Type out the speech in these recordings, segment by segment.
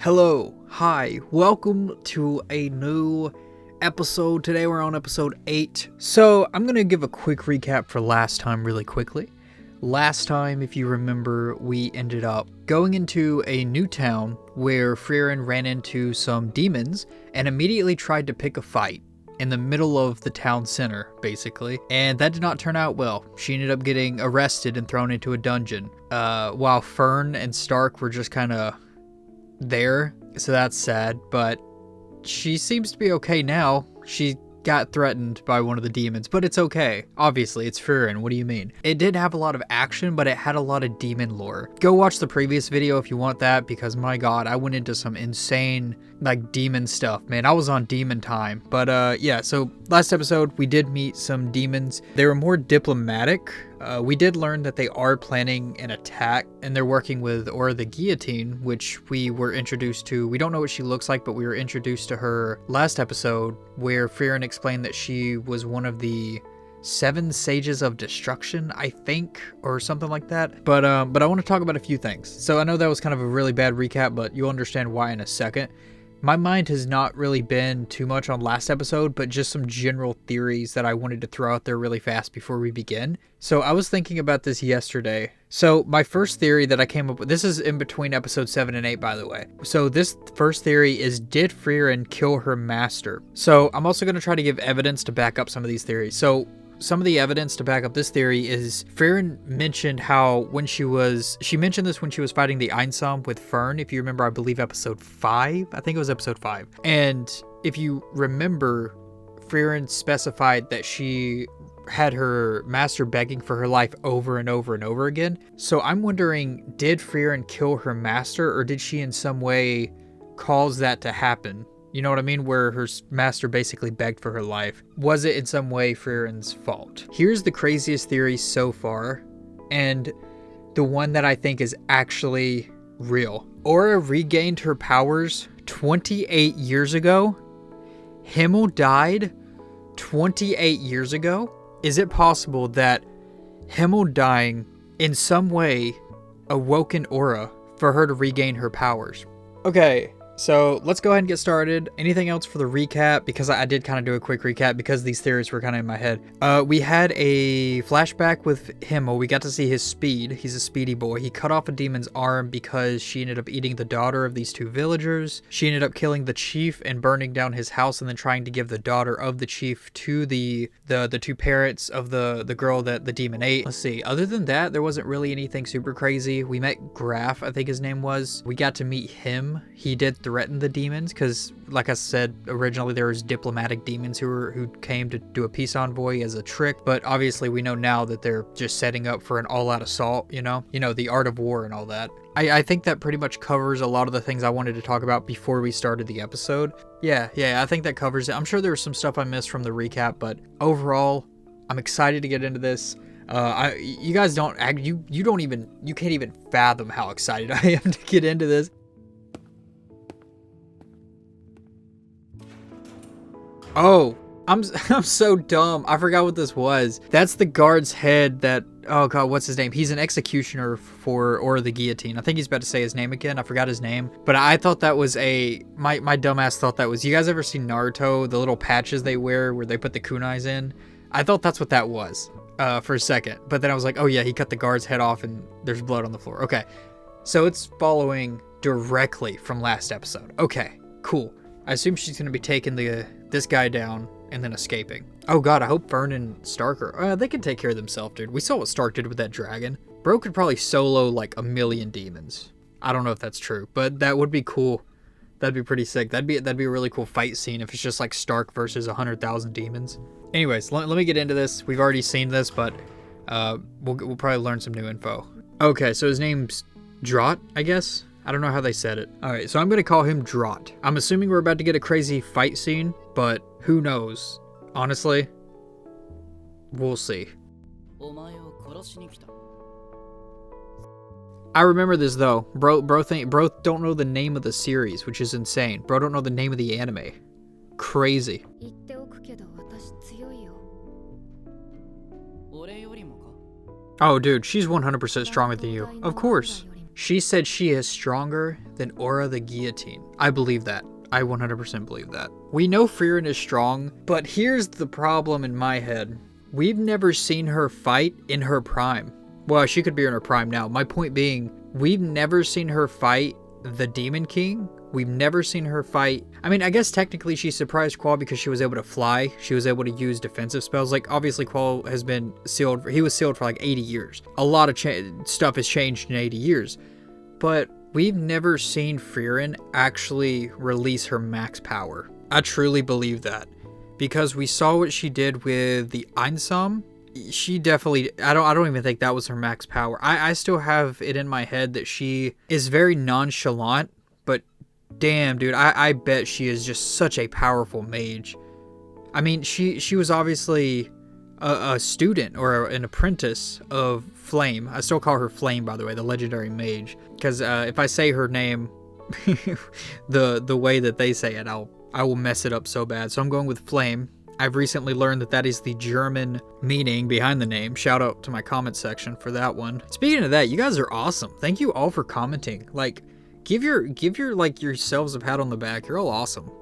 Hello, hi, welcome to a new episode. Today we're on episode 8. So I'm going to give a quick recap for last time really quickly. Last time, if you remember, we ended up going into a new town where Frieren ran into some demons and immediately tried to pick a fight in the middle of the town center, basically. And that did not turn out well. She ended up getting arrested and thrown into a dungeon, while Fern and Stark were just kind of there. So that's sad, but she seems to be okay now. She got threatened by one of the demons, but it's okay. Obviously, it's Frieren. What do you mean? It did have a lot of action, but it had a lot of demon lore. Go watch the previous video if you want that, because my god, I went into some insane, like, demon stuff. Man, I was on demon time. But yeah, so last episode, we did meet some demons. They were more diplomatic. We did learn that they are planning an attack, and they're working with Aura the Guillotine, which we were introduced to. We don't know what she looks like, but we were introduced to her last episode, where Frieren explained that she was one of the 7 Sages of Destruction, I think, or something like that. But I want to talk about a few things. So I know that was kind of a really bad recap, but you'll understand why in a second. My mind has not really been too much on last episode, but just some general theories that I wanted to throw out there really fast before we begin. So I was thinking about this yesterday. So my first theory that I came up with, this is in between episode 7 and 8, by the way. So this first theory is, did Frieren kill her master? So I'm also going to try to give evidence to back up some of these theories. So some of the evidence to back up this theory is Frieren mentioned how she mentioned this when she was fighting the Einsam with Fern. If you remember, I believe episode 5. I think it was episode 5. And if you remember, Frieren specified that she had her master begging for her life over and over and over again. So I'm wondering, did Frieren kill her master, or did she in some way cause that to happen? You know what I mean? Where her master basically begged for her life. Was it in some way Frieren's fault? Here's the craziest theory so far, and the one that I think is actually real. Aura regained her powers 28 years ago. Himmel died 28 years ago. Is it possible that Himmel dying in some way awoken Aura for her to regain her powers? Okay. So let's go ahead and get started. Anything else for the recap? Because I did kind of do a quick recap because these theories were kind of in my head. We had a flashback with Himmel. We got to see his speed. He's a speedy boy. He cut off a demon's arm because she ended up eating the daughter of these 2 villagers. She ended up killing the chief and burning down his house, and then trying to give the daughter of the chief to the 2 parents of the girl that the demon ate. Let's see. Other than that, there wasn't really anything super crazy. We met Graf, I think his name was. We got to meet him. He did threaten the demons because, like I said, originally there was diplomatic demons who came to do a peace envoy as a trick, but obviously we know now that they're just setting up for an all-out assault, you know the art of war and all that. I think that pretty much covers a lot of the things I wanted to talk about before we started the episode. Yeah, I think that covers it. I'm sure there was some stuff I missed from the recap, but overall, I'm excited to get into this. You guys don't act, you can't even fathom how excited I am to get into this. Oh, I'm so dumb. I forgot what this was. That's the guard's head that, oh god, what's his name? He's an executioner for Aura the Guillotine. I think he's about to say his name again. I forgot his name. But I thought that was my dumbass thought that was, you guys ever seen Naruto, the little patches they wear where they put the kunais in? I thought that's what that was for a second. But then I was like, oh yeah, he cut the guard's head off and there's blood on the floor. Okay, so it's following directly from last episode. Okay, cool. I assume she's going to be taking this guy down and then escaping. Oh god, I hope Fern and Stark are... they can take care of themselves, dude. We saw what Stark did with that dragon. Bro could probably solo like 1,000,000 demons. I don't know if that's true, but that would be cool. That'd be pretty sick. That'd be a really cool fight scene if it's just like Stark versus 100,000 demons. Anyways, let me get into this. We've already seen this, but we'll probably learn some new info. Okay, so his name's Drott, I guess? I don't know how they said it. Alright, so I'm going to call him Drott. I'm assuming we're about to get a crazy fight scene, but who knows? Honestly, we'll see. I remember this though. Bro don't know the name of the series, which is insane. Bro don't know the name of the anime. Crazy. Oh dude, she's 100% stronger than you. Of course. She said she is stronger than Aura the Guillotine. I believe that. I 100% believe that. We know Frieren is strong, but here's the problem in my head. We've never seen her fight in her prime. Well, she could be in her prime now. My point being, we've never seen her fight the Demon King. We've never seen her fight. I mean, I guess technically she surprised Qual because she was able to fly. She was able to use defensive spells. Like, obviously Qual has been sealed. He was sealed for like 80 years. A lot of stuff has changed in 80 years. But we've never seen Frieren actually release her max power. I truly believe that. Because we saw what she did with the Einsam. She definitely, I don't even think that was her max power. I still have it in my head that she is very nonchalant. But damn, dude, I bet she is just such a powerful mage. I mean, she was obviously a student or an apprentice of Flame. I still call her Flame, by the way, the legendary mage. Because if I say her name the way that they say it, I will mess it up so bad. So I'm going with Flame. I've recently learned that is the German meaning behind the name. Shout out to my comment section for that one. Speaking of that, you guys are awesome. Thank you all for commenting. Like, give your like yourselves a pat on the back. You're all awesome.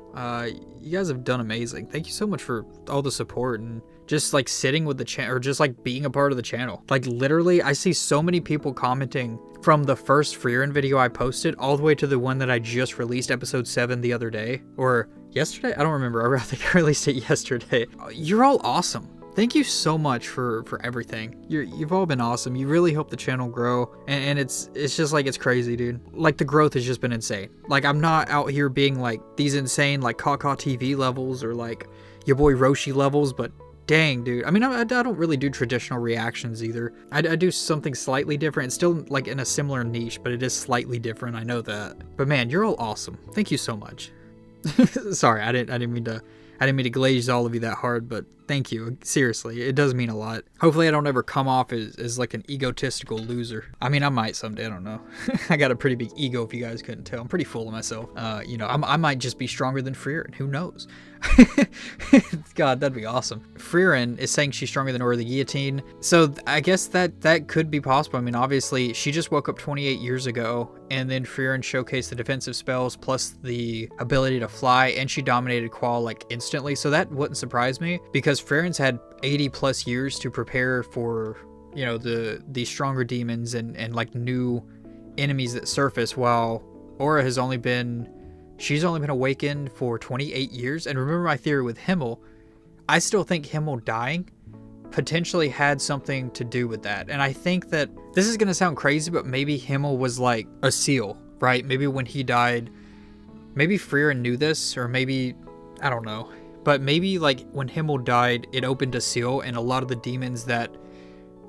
You guys have done amazing. Thank you so much for all the support and just like sitting with the channel, or just like being a part of the channel. Like literally, I see so many people commenting from the first Frieren video I posted all the way to the one that I just released, episode 7, the other day, or yesterday? I don't remember. I think I released it yesterday. You're all awesome. Thank you so much for everything. You've all been awesome. You really helped the channel grow, and it's just like, it's crazy, dude. Like, the growth has just been insane. Like, I'm not out here being like these insane like Kaka TV levels or like your boy Roshi levels, but dang, dude. I mean, I don't really do traditional reactions either. I do something slightly different. It's still like in a similar niche, but it is slightly different. I know that. But man, you're all awesome. Thank you so much. Sorry, I didn't mean to glaze all of you that hard, but thank you. Seriously, it does mean a lot. Hopefully I don't ever come off as like an egotistical loser. I mean, I might someday, I don't know. I got a pretty big ego if you guys couldn't tell. I'm pretty full of myself. You know, I might just be stronger than Frieren. Who knows? God, that'd be awesome. Frieren is saying she's stronger than Aura the Guillotine. So I guess that could be possible. I mean, obviously, she just woke up 28 years ago, and then Frieren showcased the defensive spells plus the ability to fly, and she dominated Qual like instantly. So that wouldn't surprise me, because Frieren's had 80 plus years to prepare for, you know, the stronger demons and like new enemies that surface, while Aura has only been... She's only been awakened for 28 years. And remember my theory with Himmel. I still think Himmel dying potentially had something to do with that. And I think that this is going to sound crazy, but maybe Himmel was like a seal, right? Maybe when he died, maybe Frieren knew this, or maybe, I don't know. But maybe like when Himmel died, it opened a seal, and a lot of the demons that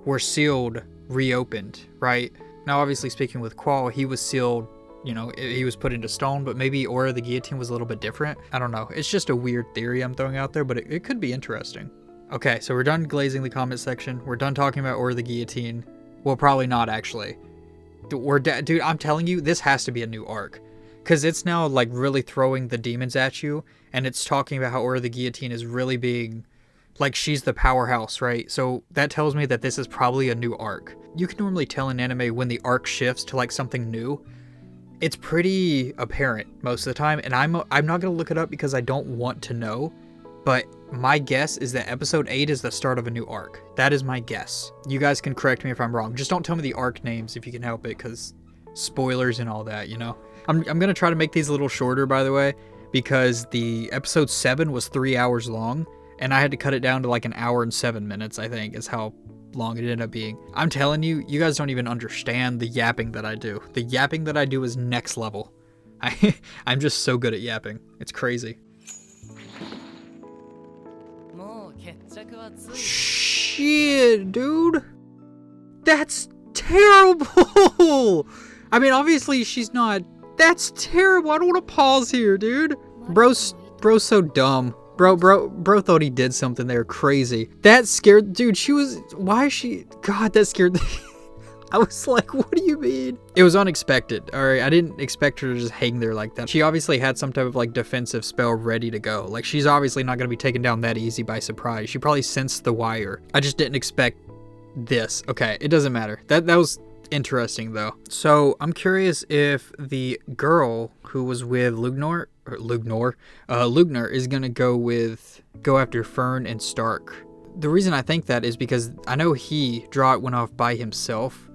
were sealed reopened, right? Now, obviously speaking with Qual, he was sealed. You know, he was put into stone, but maybe Aura the Guillotine was a little bit different. I don't know. It's just a weird theory I'm throwing out there, but it could be interesting. Okay, so we're done glazing the comment section. We're done talking about Aura the Guillotine. Well, probably not, actually. Dude, I'm telling you, this has to be a new arc. Because it's now, like, really throwing the demons at you, and it's talking about how Aura the Guillotine is really being... Like, she's the powerhouse, right? So that tells me that this is probably a new arc. You can normally tell in anime when the arc shifts to, like, something new. It's pretty apparent most of the time, and I'm not going to look it up because I don't want to know, but my guess is that episode 8 is the start of a new arc. That is my guess. You guys can correct me if I'm wrong. Just don't tell me the arc names if you can help it, because spoilers and all that, you know? I'm going to try to make these a little shorter, by the way, because the episode 7 was 3 hours long, and I had to cut it down to like 1 hour and 7 minutes, I think, is how long it ended up being. I'm telling you, you guys don't even understand the yapping that I do. The yapping that I do is next level. I'm just so good at yapping. It's crazy. Shit, dude. That's terrible. I mean, obviously she's not. That's terrible. I don't want to pause here, dude. Bro's so dumb. Bro thought he did something there crazy. That scared, dude, why is she, God, that scared me. I was like, what do you mean? It was unexpected, alright? I didn't expect her to just hang there like that. She obviously had some type of like defensive spell ready to go. Like, she's obviously not going to be taken down that easy by surprise. She probably sensed the wire. I just didn't expect this. Okay, it doesn't matter. That was interesting though. So I'm curious if the girl who was with Lugnar is gonna go after Fern and Stark. The reason I think that is because I know Drought went off by himself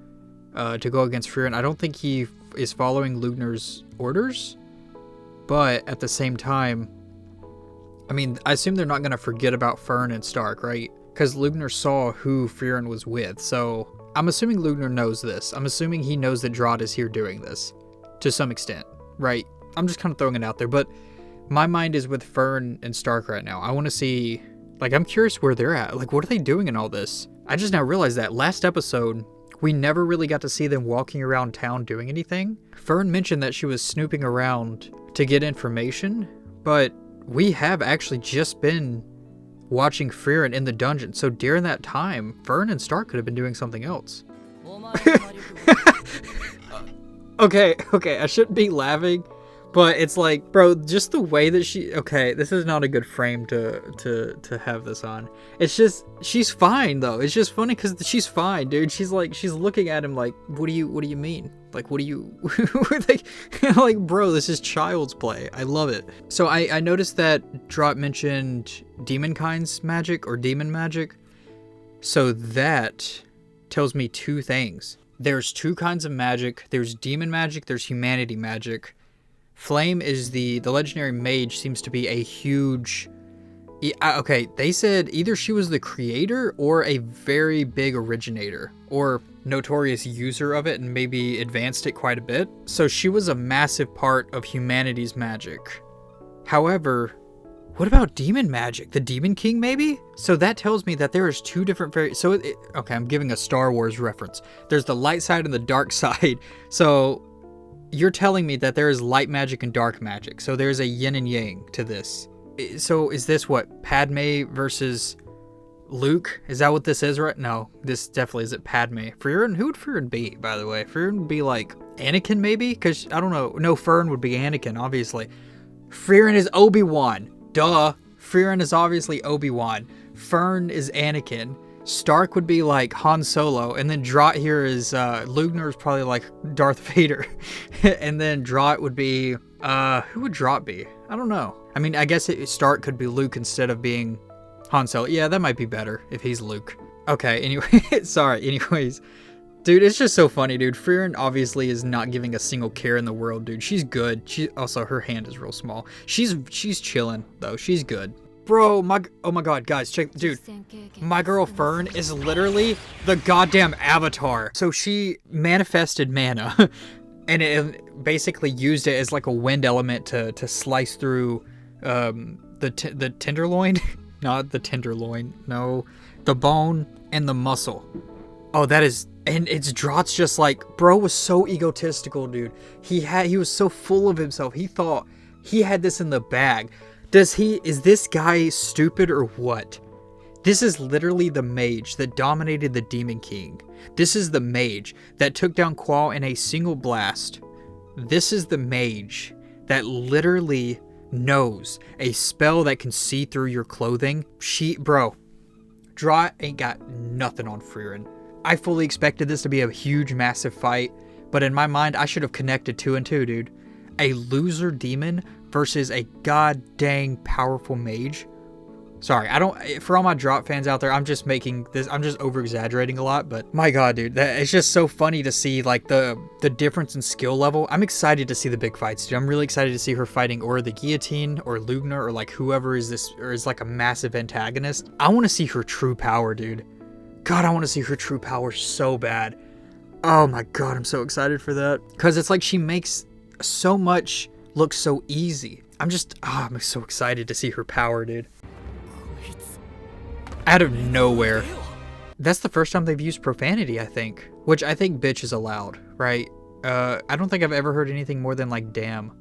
to go against Frieren. I don't think he is following Lugnar's orders, but at the same time, I mean, I assume they're not gonna forget about Fern and Stark, right? Because Lugnar saw who Frieren was with, so I'm assuming Lugnar knows this. I'm assuming he knows that Drought is here doing this, to some extent, right? I'm just kind of throwing it out there, but my mind is with Fern and Stark right now. I want to see, like, I'm curious where they're at. Like, what are they doing in all this? I just now realized that last episode, we never really got to see them walking around town doing anything. Fern mentioned that she was snooping around to get information, but we have actually just been watching Frieren in the dungeon, so during that time, Fern and Stark could have been doing something else. Okay, I shouldn't be laughing, but it's like, bro, just the way that okay, this is not a good frame to have this on. It's just, she's fine though. It's just funny because she's fine, dude. She's looking at him like, what do you mean? Like, what do you, like, bro, this is child's play. I love it. So I noticed that Drought mentioned demonkind's magic or demon magic. So that tells me two things. There's two kinds of magic. There's demon magic, there's humanity magic. Flame is the legendary mage, seems to be a huge... Okay, they said either she was the creator or a very big originator, or notorious user of it and maybe advanced it quite a bit. So she was a massive part of humanity's magic. However, what about demon magic? The Demon King, maybe? So that tells me that there is two different okay, I'm giving a Star Wars reference. There's the light side and the dark side. So you're telling me that there is light magic and dark magic. So there's a yin and yang to this. So is this what, Padme versus Luke? Is that what this is, right? No, this definitely isn't Padme. Frieren, who would Frieren be, by the way? Frieren would be like Anakin, maybe? Because, I don't know. No, Fern would be Anakin, obviously. Frieren is Obi-Wan. Duh. Frieren is obviously Obi-Wan. Fern is Anakin. Stark would be like Han Solo. And then Drought here is, Lugnar is probably like Darth Vader. And then Drought would be, who would Drought be? I don't know. I mean, I guess Stark could be Luke instead of being Han Solo. Yeah, that might be better if he's Luke. Okay, anyway, sorry, anyways. Dude, it's just so funny, dude. Frieren obviously is not giving a single care in the world, dude. She's good. Also, her hand is real small. She's chilling, though. She's good. Bro, oh my god, guys, check, dude. My girl Fern is literally the goddamn Avatar. So she manifested mana, and it basically used it as like a wind element to slice through the tenderloin. Not the tenderloin, no. The bone and the muscle. Oh, that is... And it's Drought's just like... Bro was so egotistical, dude. He was so full of himself. He thought he had this in the bag. Is this guy stupid or what? This is literally the mage that dominated the Demon King. This is the mage that took down Qual in a single blast. This is the mage that literally knows a spell that can see through your clothing. Bro, Drought ain't got nothing on Frieren. I fully expected this to be a huge, massive fight, but in my mind, I should have connected 2 and 2, dude. A loser demon versus a god dang powerful mage. Sorry, for all my Drought fans out there, I'm just over exaggerating a lot, but my god, dude, it's just so funny to see like the difference in skill level. I'm excited to see the big fights, dude. I'm really excited to see her fighting or the Guillotine or Lugnar or like whoever is like a massive antagonist. I want to see her true power, dude. God, I want to see her true power so bad. Oh my god, I'm so excited for that. Because it's like she makes so much look so easy. I'm so excited to see her power, dude. Out of nowhere. That's the first time they've used profanity, I think. Which I think bitch is allowed, right? I don't think I've ever heard anything more than like damn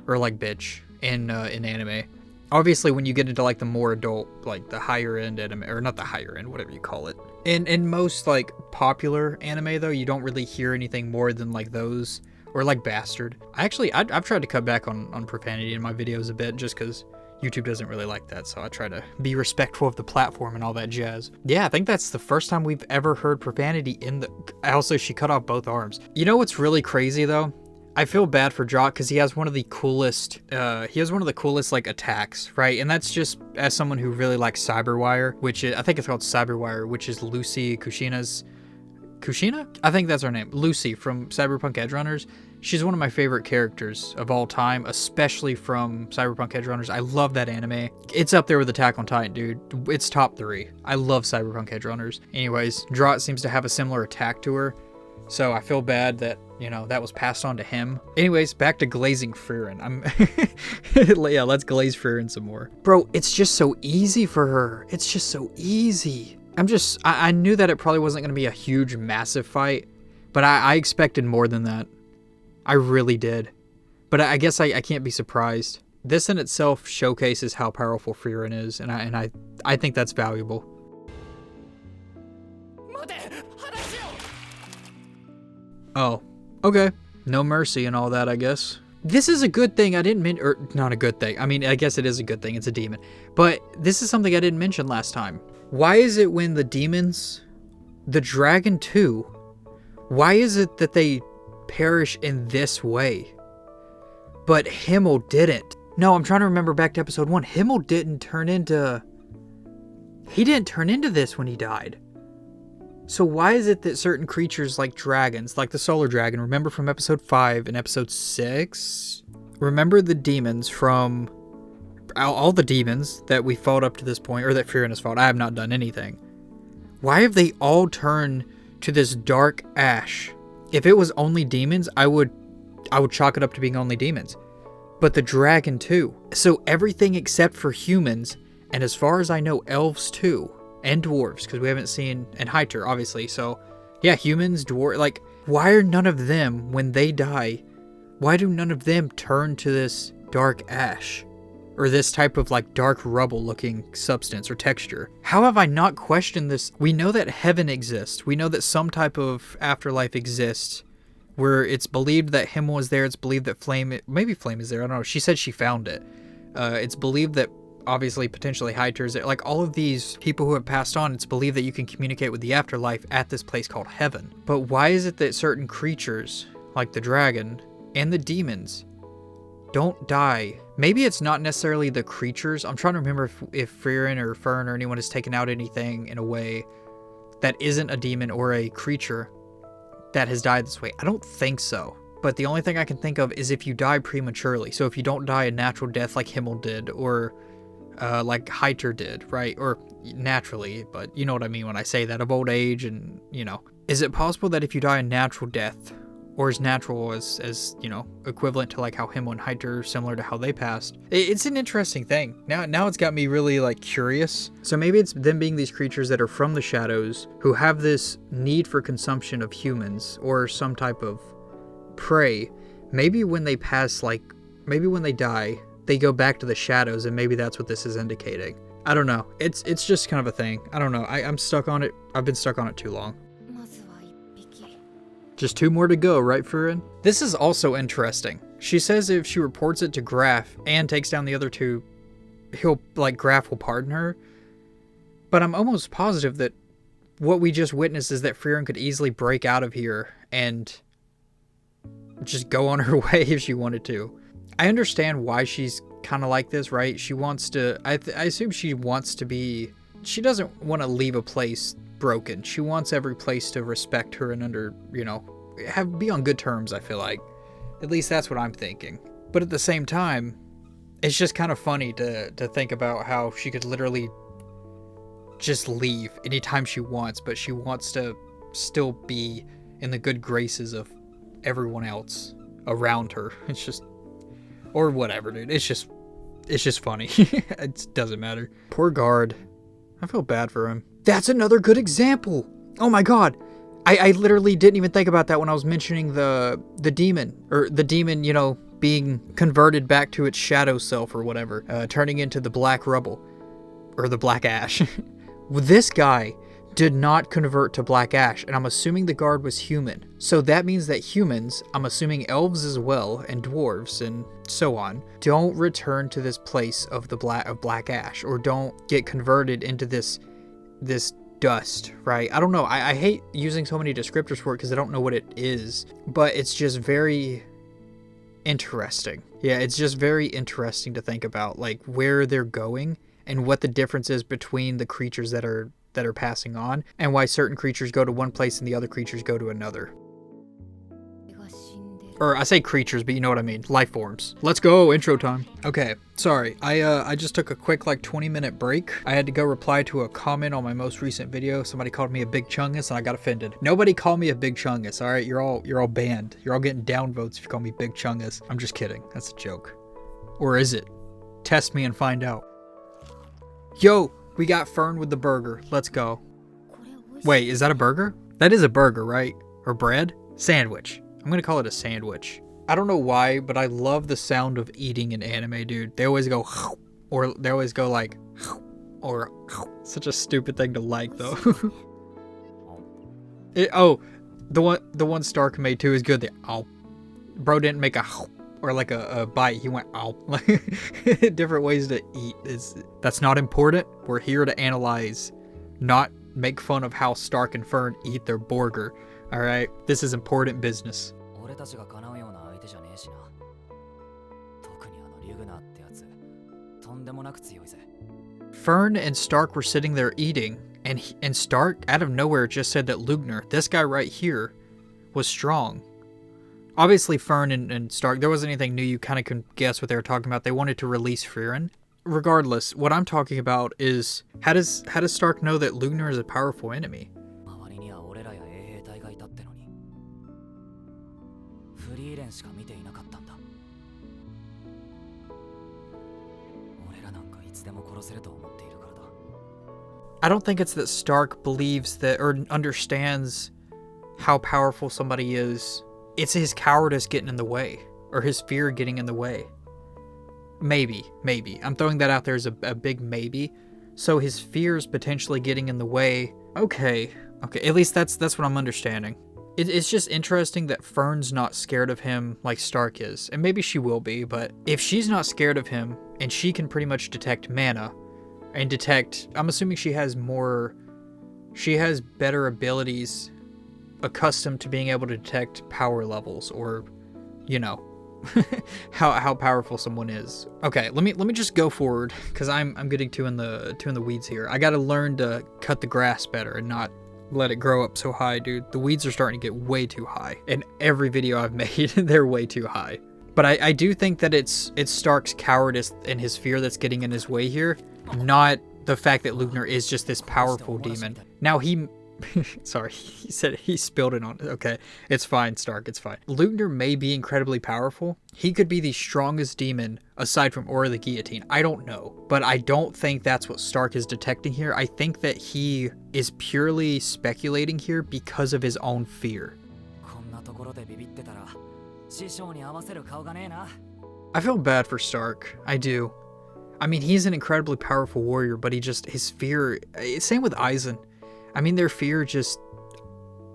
or like bitch in anime. Obviously, when you get into like the more adult, like the higher end anime, or not the higher end, whatever you call it. In most like popular anime though, you don't really hear anything more than like those, or like bastard. I've tried to cut back on profanity in my videos a bit just because, YouTube doesn't really like that, so I try to be respectful of the platform and all that jazz. Yeah, I think that's the first time we've ever heard profanity in the... Also, she cut off both arms. You know what's really crazy, though? I feel bad for Jock because he has one of the coolest, like, attacks, right? And that's just as someone who really likes Cyberwire, which is, I think it's called Cyberwire, which is Lucy Kushina's... Kushina? I think that's her name. Lucy from Cyberpunk Edgerunners. She's one of my favorite characters of all time, especially from Cyberpunk Edgerunners. I love that anime. It's up there with Attack on Titan, dude. It's top 3. I love Cyberpunk Edgerunners. Anyways, Drot seems to have a similar attack to her, so I feel bad that, you know, that was passed on to him. Anyways, back to glazing Frieren. Yeah, let's glaze Frieren some more. Bro, it's just so easy for her. It's just so easy. I knew that it probably wasn't going to be a huge, massive fight, but I expected more than that. I really did. But I guess I can't be surprised. This in itself showcases how powerful Frieren is, and I think that's valuable. Oh, okay. No mercy and all that, I guess. This is a good thing I didn't mention, or not a good thing. I mean, I guess it is a good thing. It's a demon. But this is something I didn't mention last time. Why is it when the demons, the dragon too, why is it that they perish in this way? But Himmel didn't. No, I'm trying to remember back to episode 1. Himmel didn't turn into... He didn't turn into this when he died. So why is it that certain creatures like dragons, like the solar dragon, remember from episode 5 and episode 6? Remember the demons from... all the demons that we fought up to this point, or that Frieren has fought. I have not done anything. Why have they all turned to this dark ash? If it was only demons, I would chalk it up to being only demons. But the dragon too. So everything except for humans, and as far as I know, elves too, and dwarves, because we haven't seen, and Hyter, obviously. So yeah, humans, dwarves, like, why are none of them, when they die, why do none of them turn to this dark ash? Or this type of like dark rubble looking substance or texture. How have I not questioned this? We know that heaven exists. We know that some type of afterlife exists where it's believed that Himmel is there. It's believed that maybe Flame is there. I don't know. She said she found it. It's believed that obviously potentially Hyter is there. Like all of these people who have passed on, it's believed that you can communicate with the afterlife at this place called heaven. But why is it that certain creatures like the dragon and the demons don't die? Maybe it's not necessarily the creatures. I'm trying to remember if Frieren or Fern or anyone has taken out anything in a way that isn't a demon or a creature that has died this way. I don't think so. But the only thing I can think of is if you die prematurely. So if you don't die a natural death like Himmel did, or like Hyter did, right? Or naturally, but you know what I mean when I say that, of old age and, you know. Is it possible that if you die a natural death, or as natural as you know, equivalent to like how Himmel and Hyter, similar to how they passed. It's an interesting thing. Now it's got me really like curious. So maybe it's them being these creatures that are from the shadows who have this need for consumption of humans or some type of prey. Maybe when they pass, like, maybe when they die, they go back to the shadows, and maybe that's what this is indicating. I don't know. It's just kind of a thing. I don't know. I'm stuck on it. I've been stuck on it too long. Just 2 more to go, right, Frieren? This is also interesting. She says if she reports it to Graf and takes down the other 2, Graf will pardon her. But I'm almost positive that what we just witnessed is that Frieren could easily break out of here and just go on her way if she wanted to. I understand why she's kind of like this, right? She wants to... I assume she wants to be... She doesn't want to leave a place broken. She wants every place to respect her and be on good terms, I feel like. At least that's what I'm thinking. But at the same time, it's just kind of funny to think about how she could literally just leave anytime she wants, but she wants to still be in the good graces of everyone else around her. It's just... Or whatever, dude. It's just funny. It doesn't matter. Poor guard. I feel bad for him. That's another good example. Oh my god. I literally didn't even think about that when I was mentioning the demon. Or the demon, being converted back to its shadow self or whatever. Turning into the black rubble. Or the black ash. This guy did not convert to black ash, and I'm assuming the guard was human. So that means that humans, I'm assuming elves as well, and dwarves, and so on, don't return to this place of the black ash, or don't get converted into this dust, right? I don't know. I hate using so many descriptors for it because I don't know what it is, but it's just very interesting. Yeah, it's just very interesting to think about, like, where they're going and what the difference is between the creatures that are passing on, and why certain creatures go to one place and the other creatures go to another. Or I say creatures, but you know what I mean. Life forms. Let's go, intro time. Okay, sorry. I just took a quick 20-minute break. I had to go reply to a comment on my most recent video. Somebody called me a big chungus and I got offended. Nobody call me a big chungus, all right? You're all banned. You're all getting downvotes if you call me big chungus. I'm just kidding. That's a joke. Or is it? Test me and find out. Yo, we got Fern with the burger. Let's go. Wait, is that a burger? That is a burger, right? Or bread? Sandwich. I'm gonna call it a sandwich. I don't know why, but I love the sound of eating in anime, dude. They always go, or they always go like, or such a stupid thing to like, though. The one Stark made too is good. The ow. Bro didn't make a or like a bite. He went ow. Different ways to eat. That's not important. We're here to analyze, not make fun of how Stark and Fern eat their burger. All right, this is important business. Fern and Stark were sitting there eating, and Stark out of nowhere just said that Lugner, this guy right here, was strong. Obviously Fern and Stark, there wasn't anything new. You kind of can guess what they were talking about. They wanted to release Frieren. Regardless, what I'm talking about is how does Stark know that Lugner is a powerful enemy? I don't think it's that Stark believes that or understands how powerful somebody is. It's his cowardice getting in the way, or his fear getting in the way. Maybe. I'm throwing that out there as a big maybe. So his fears potentially getting in the way. Okay. At least that's what I'm understanding. It's just interesting that Fern's not scared of him like Stark is. And maybe she will be, but if she's not scared of him, and she can pretty much detect mana, and detect, I'm assuming she has better abilities accustomed to being able to detect power levels, or, you know, how powerful someone is. Okay, let me just go forward, because I'm getting too in the weeds here. I gotta learn to cut the grass better and not let it grow up so high, dude. The weeds are starting to get way too high. In every video I've made, they're way too high. But I do think that it's Stark's cowardice and his fear that's getting in his way here, not the fact that Lugner is just this powerful demon. Now sorry, he said he spilled it on. Okay, it's fine, Stark, it's fine. Lugner may be incredibly powerful. He could be the strongest demon aside from Aura the Guillotine. I don't know, but I don't think that's what Stark is detecting here. I think that he is purely speculating here because of his own fear. I feel bad for Stark. I do. I mean, he's an incredibly powerful warrior, but his fear, same with Aizen. I mean, their fear just,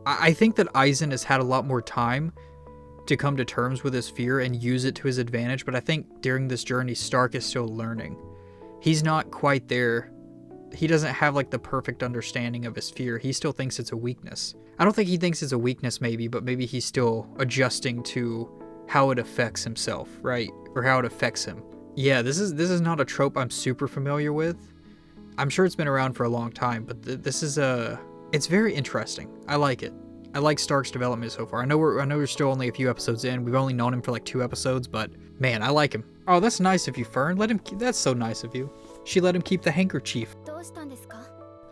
I think that Aizen has had a lot more time to come to terms with his fear and use it to his advantage, but I think during this journey, Stark is still learning. He's not quite there. He doesn't have like the perfect understanding of his fear. He still thinks it's a weakness. I don't think he thinks it's a weakness maybe, but maybe he's still adjusting to how it affects himself, right? Or how it affects him. Yeah, this is not a trope I'm super familiar with. I'm sure it's been around for a long time, but this is it's very interesting. I like it. I like Stark's development so far. I know we're still only a few episodes in. We've only known him for like 2 episodes, but man, I like him. Oh, that's nice of you, Fern. That's so nice of you. She let him keep the handkerchief.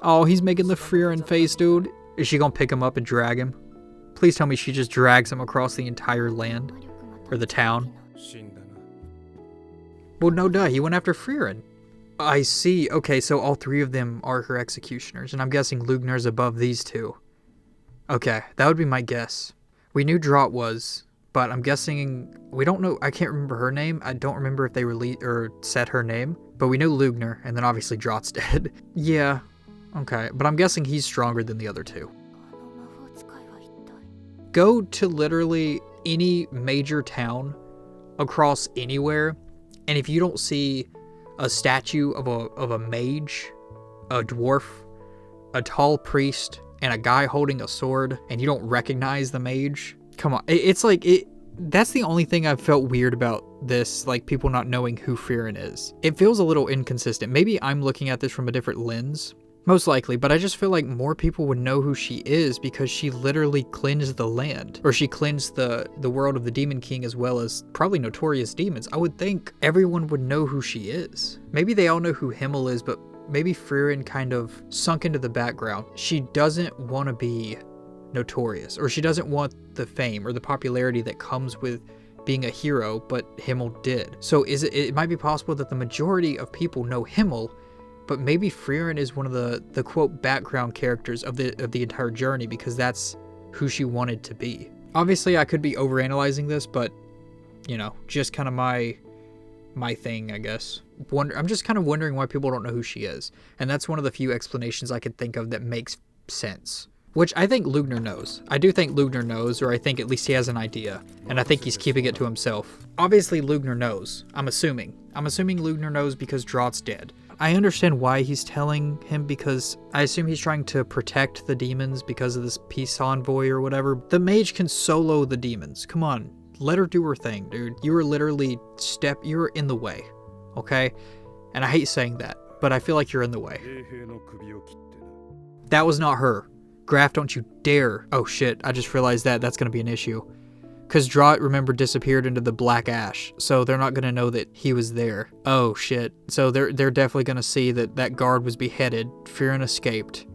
Oh, he's making the Frieren face, dude. Is she gonna pick him up and drag him? Please tell me she just drags him across the entire land. Or the town. Well, no duh, he went after Frieren. I see. Okay, so all 3 of them are her executioners, and I'm guessing Lugner's above these 2. Okay, that would be my guess. We knew Draught was, but I'm guessing, we don't know, I can't remember her name. I don't remember if they released or said her name, but we know Lugner, and then obviously Draught's dead. Yeah, Okay, but I'm guessing he's stronger than the other two. Go to literally any major town across anywhere, and if you don't see a statue of a mage, a dwarf, a tall priest, and a guy holding a sword, and you don't recognize the mage, come on. It's like, that's the only thing I've felt weird about this, like people not knowing who Frieren is. It feels a little inconsistent. Maybe I'm looking at this from a different lens, most likely, but I just feel like more people would know who she is because she literally cleansed the land, or she cleansed the world of the Demon King as well as probably notorious demons. I would think everyone would know who she is. Maybe they all know who Himmel is, but maybe Frieren kind of sunk into the background. She doesn't want to be notorious, or she doesn't want the fame or the popularity that comes with being a hero, but Himmel did. So it might be possible that the majority of people know Himmel, but maybe Frieren is one of the quote background characters of the entire journey because that's who she wanted to be. Obviously, I could be overanalyzing this, but you know, just kind of my thing, I guess. I'm just kind of wondering why people don't know who she is, and that's one of the few explanations I could think of that makes sense. Which I think Lugner knows. I do think Lugner knows, or I think at least he has an idea, and I think he's keeping it to himself. Obviously, Lugner knows. I'm assuming Lugner knows because Draught's dead. I understand why he's telling him, because I assume he's trying to protect the demons because of this peace envoy or whatever. The mage can solo the demons. Come on, let her do her thing, dude. You were literally you're in the way, okay? And I hate saying that, but I feel like you're in the way. That was not her. Graf, don't you dare. Oh shit, I just realized that's gonna be an issue. Because Draught, remember, disappeared into the black ash, so they're not gonna know that he was there. Oh shit. So they're definitely gonna see that guard was beheaded, Frieren escaped,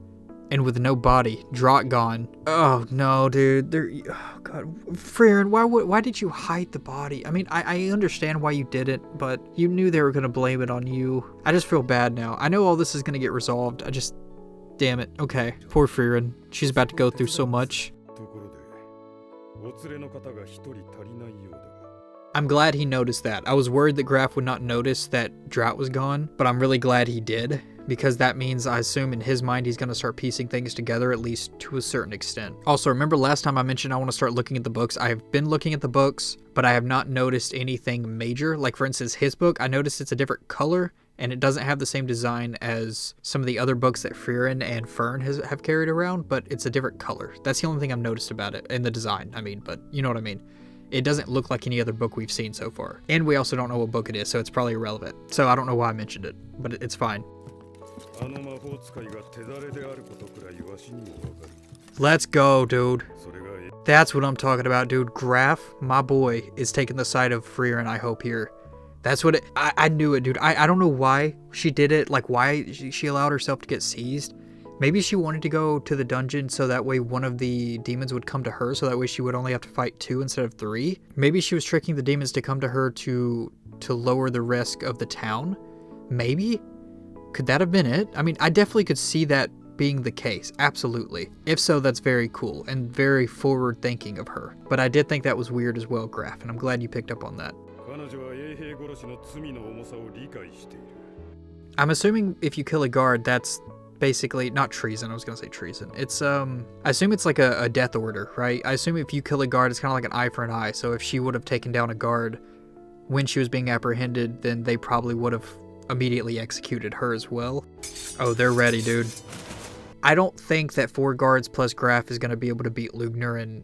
and with no body, Draught gone. Oh no, dude. Oh god. Frieren, why did you hide the body? I mean, I understand why you did it, but you knew they were gonna blame it on you. I just feel bad now. I know all this is gonna get resolved. Damn it. Okay. Poor Frieren. She's about to go through so much. I'm glad he noticed that. I was worried that Graf would not notice that Drought was gone, but I'm really glad he did, because that means, I assume in his mind, he's going to start piecing things together, at least to a certain extent. Also, remember last time I mentioned I want to start looking at the books? I have been looking at the books, but I have not noticed anything major. Like, for instance, his book, I noticed it's a different color, and it doesn't have the same design as some of the other books that Frieren and Fern have carried around, but it's a different color. That's the only thing I've noticed about it, in the design, I mean, but you know what I mean. It doesn't look like any other book we've seen so far. And we also don't know what book it is, so it's probably irrelevant. So I don't know why I mentioned it, but it's fine. Let's go, dude. That's what I'm talking about, dude. Graf, my boy, is taking the side of Frieren, I hope, here. That's what I knew it, dude. I don't know why she did it, like why she allowed herself to get seized. Maybe she wanted to go to the dungeon so that way one of the demons would come to her, so that way she would only have to fight 2 instead of 3. Maybe she was tricking the demons to come to her to lower the risk of the town. Maybe? Could that have been it? I mean, I definitely could see that being the case, absolutely. If so, that's very cool and very forward thinking of her. But I did think that was weird as well, Graf, and I'm glad you picked up on that. I'm assuming if you kill a guard, that's basically not treason. I was gonna say treason. It's I assume it's like a death order, right? I assume if you kill a guard, it's kind of like an eye for an eye. So if she would have taken down a guard when she was being apprehended, then they probably would have immediately executed her as well. Oh, they're ready, dude. I don't think that 4 guards plus Graf is gonna be able to beat Lugner and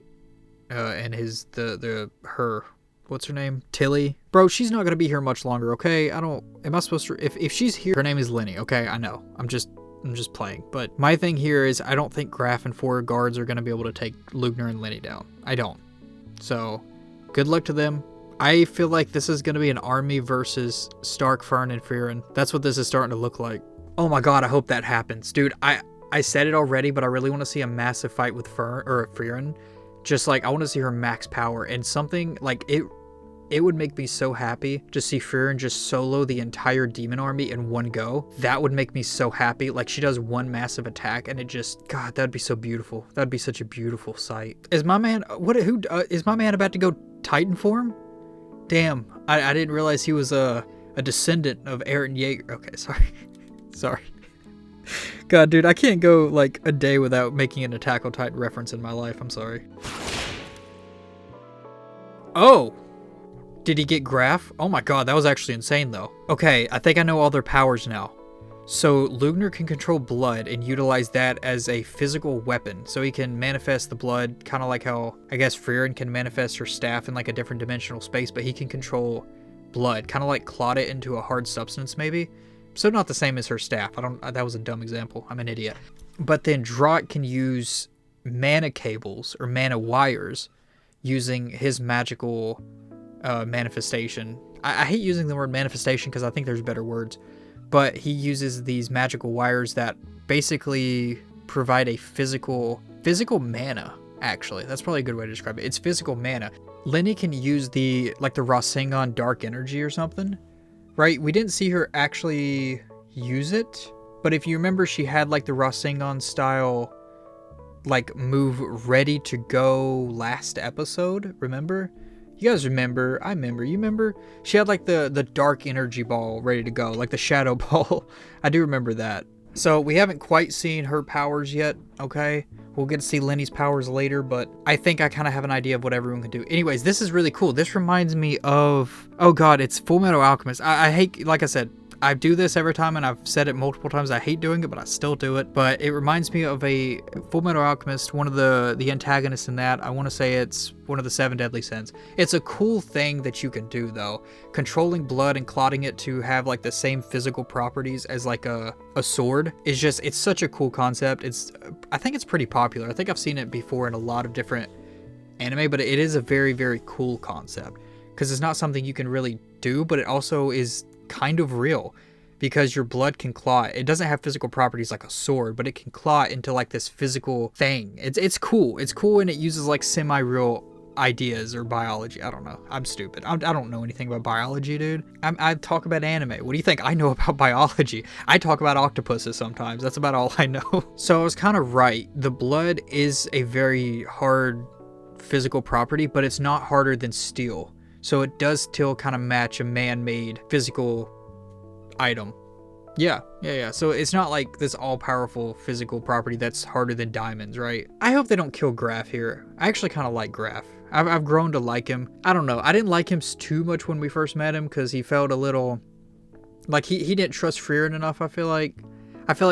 her. What's her name? Tilly? Bro, she's not gonna be here much longer, okay? Am I supposed to, if she's here, her name is Lenny, okay? I know. I'm just playing. But my thing here is I don't think Graf and 4 guards are gonna be able to take Lugner and Lenny down. I don't. So, good luck to them. I feel like this is gonna be an army versus Stark, Fern, and Frieren. That's what this is starting to look like. Oh my god, I hope that happens. Dude, I said it already, but I really want to see a massive fight with Frieren. Just like, I want to see her max power, and something like it would make me so happy to see Frieren just solo the entire demon army in one go. That would make me so happy. Like, she does one massive attack and it just, god, that'd be so beautiful. That'd be such a beautiful sight. Is my man, is my man about to go Titan form? Damn, I didn't realize he was a descendant of Eren Yeager. Okay, sorry. Sorry. God, dude, I can't go like a day without making an Attack on Titan reference in my life. I'm sorry. Oh! Did he get Graph? Oh my god, that was actually insane though. Okay, I think I know all their powers now. So Lugner can control blood and utilize that as a physical weapon. So he can manifest the blood, kind of like how, I guess, Frieren can manifest her staff in like a different dimensional space, but he can control blood, kind of like clot it into a hard substance maybe. So not the same as her staff. That was a dumb example. I'm an idiot. But then Drought can use mana cables or mana wires using his magical manifestation. I hate using the word manifestation because I think there's better words. But he uses these magical wires that basically provide a physical mana, actually. That's probably a good way to describe it. It's physical mana. Lenny can use the Rasengan dark energy or something, right? We didn't see her actually use it, but if you remember, she had like the Rasengan style like move ready to go last episode, remember? You guys remember? I remember. You remember? She had like the dark energy ball ready to go, like the shadow ball. I do remember that. So we haven't quite seen her powers yet, okay? We'll get to see Lenny's powers later, but I think I kind of have an idea of what everyone can do. Anyways, this is really cool. This reminds me of, oh god, it's Fullmetal Alchemist. I hate, like I said, I do this every time, and I've said it multiple times. I hate doing it, but I still do it. But it reminds me of a Fullmetal Alchemist, one of the antagonists in that. I want to say it's one of the 7 deadly sins. It's a cool thing that you can do, though. Controlling blood and clotting it to have like the same physical properties as like a sword is just, it's such a cool concept. I think it's pretty popular. I think I've seen it before in a lot of different anime, but it is a very, very cool concept because it's not something you can really do, but it also is kind of real because your blood can clot. It doesn't have physical properties like a sword, but it can clot into like this physical thing. It's cool. It's cool, and it uses like semi-real ideas or biology. I don't know. I'm stupid. I don't know anything about biology, dude. I talk about anime. What do you think I know about biology? I talk about octopuses sometimes. That's about all I know. So I was kind of right. The blood is a very hard physical property, but it's not harder than steel. So it does still kind of match a man-made physical item. Yeah. So it's not like this all-powerful physical property that's harder than diamonds, right? I hope they don't kill Graph here. I actually kind of like Graph. I've grown to like him. I don't know. I didn't like him too much when we first met him because he felt a little like he didn't trust Frieren enough. I feel like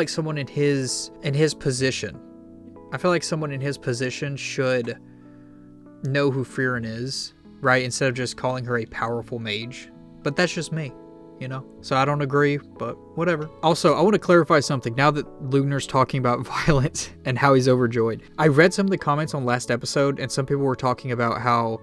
someone in his position. I feel like someone in his position should know who Frieren is, right? Instead of just calling her a powerful mage. But that's just me, you know? So I don't agree, but whatever. Also, I want to clarify something now that Lugner's talking about violence and how he's overjoyed. I read some of the comments on last episode, and some people were talking about how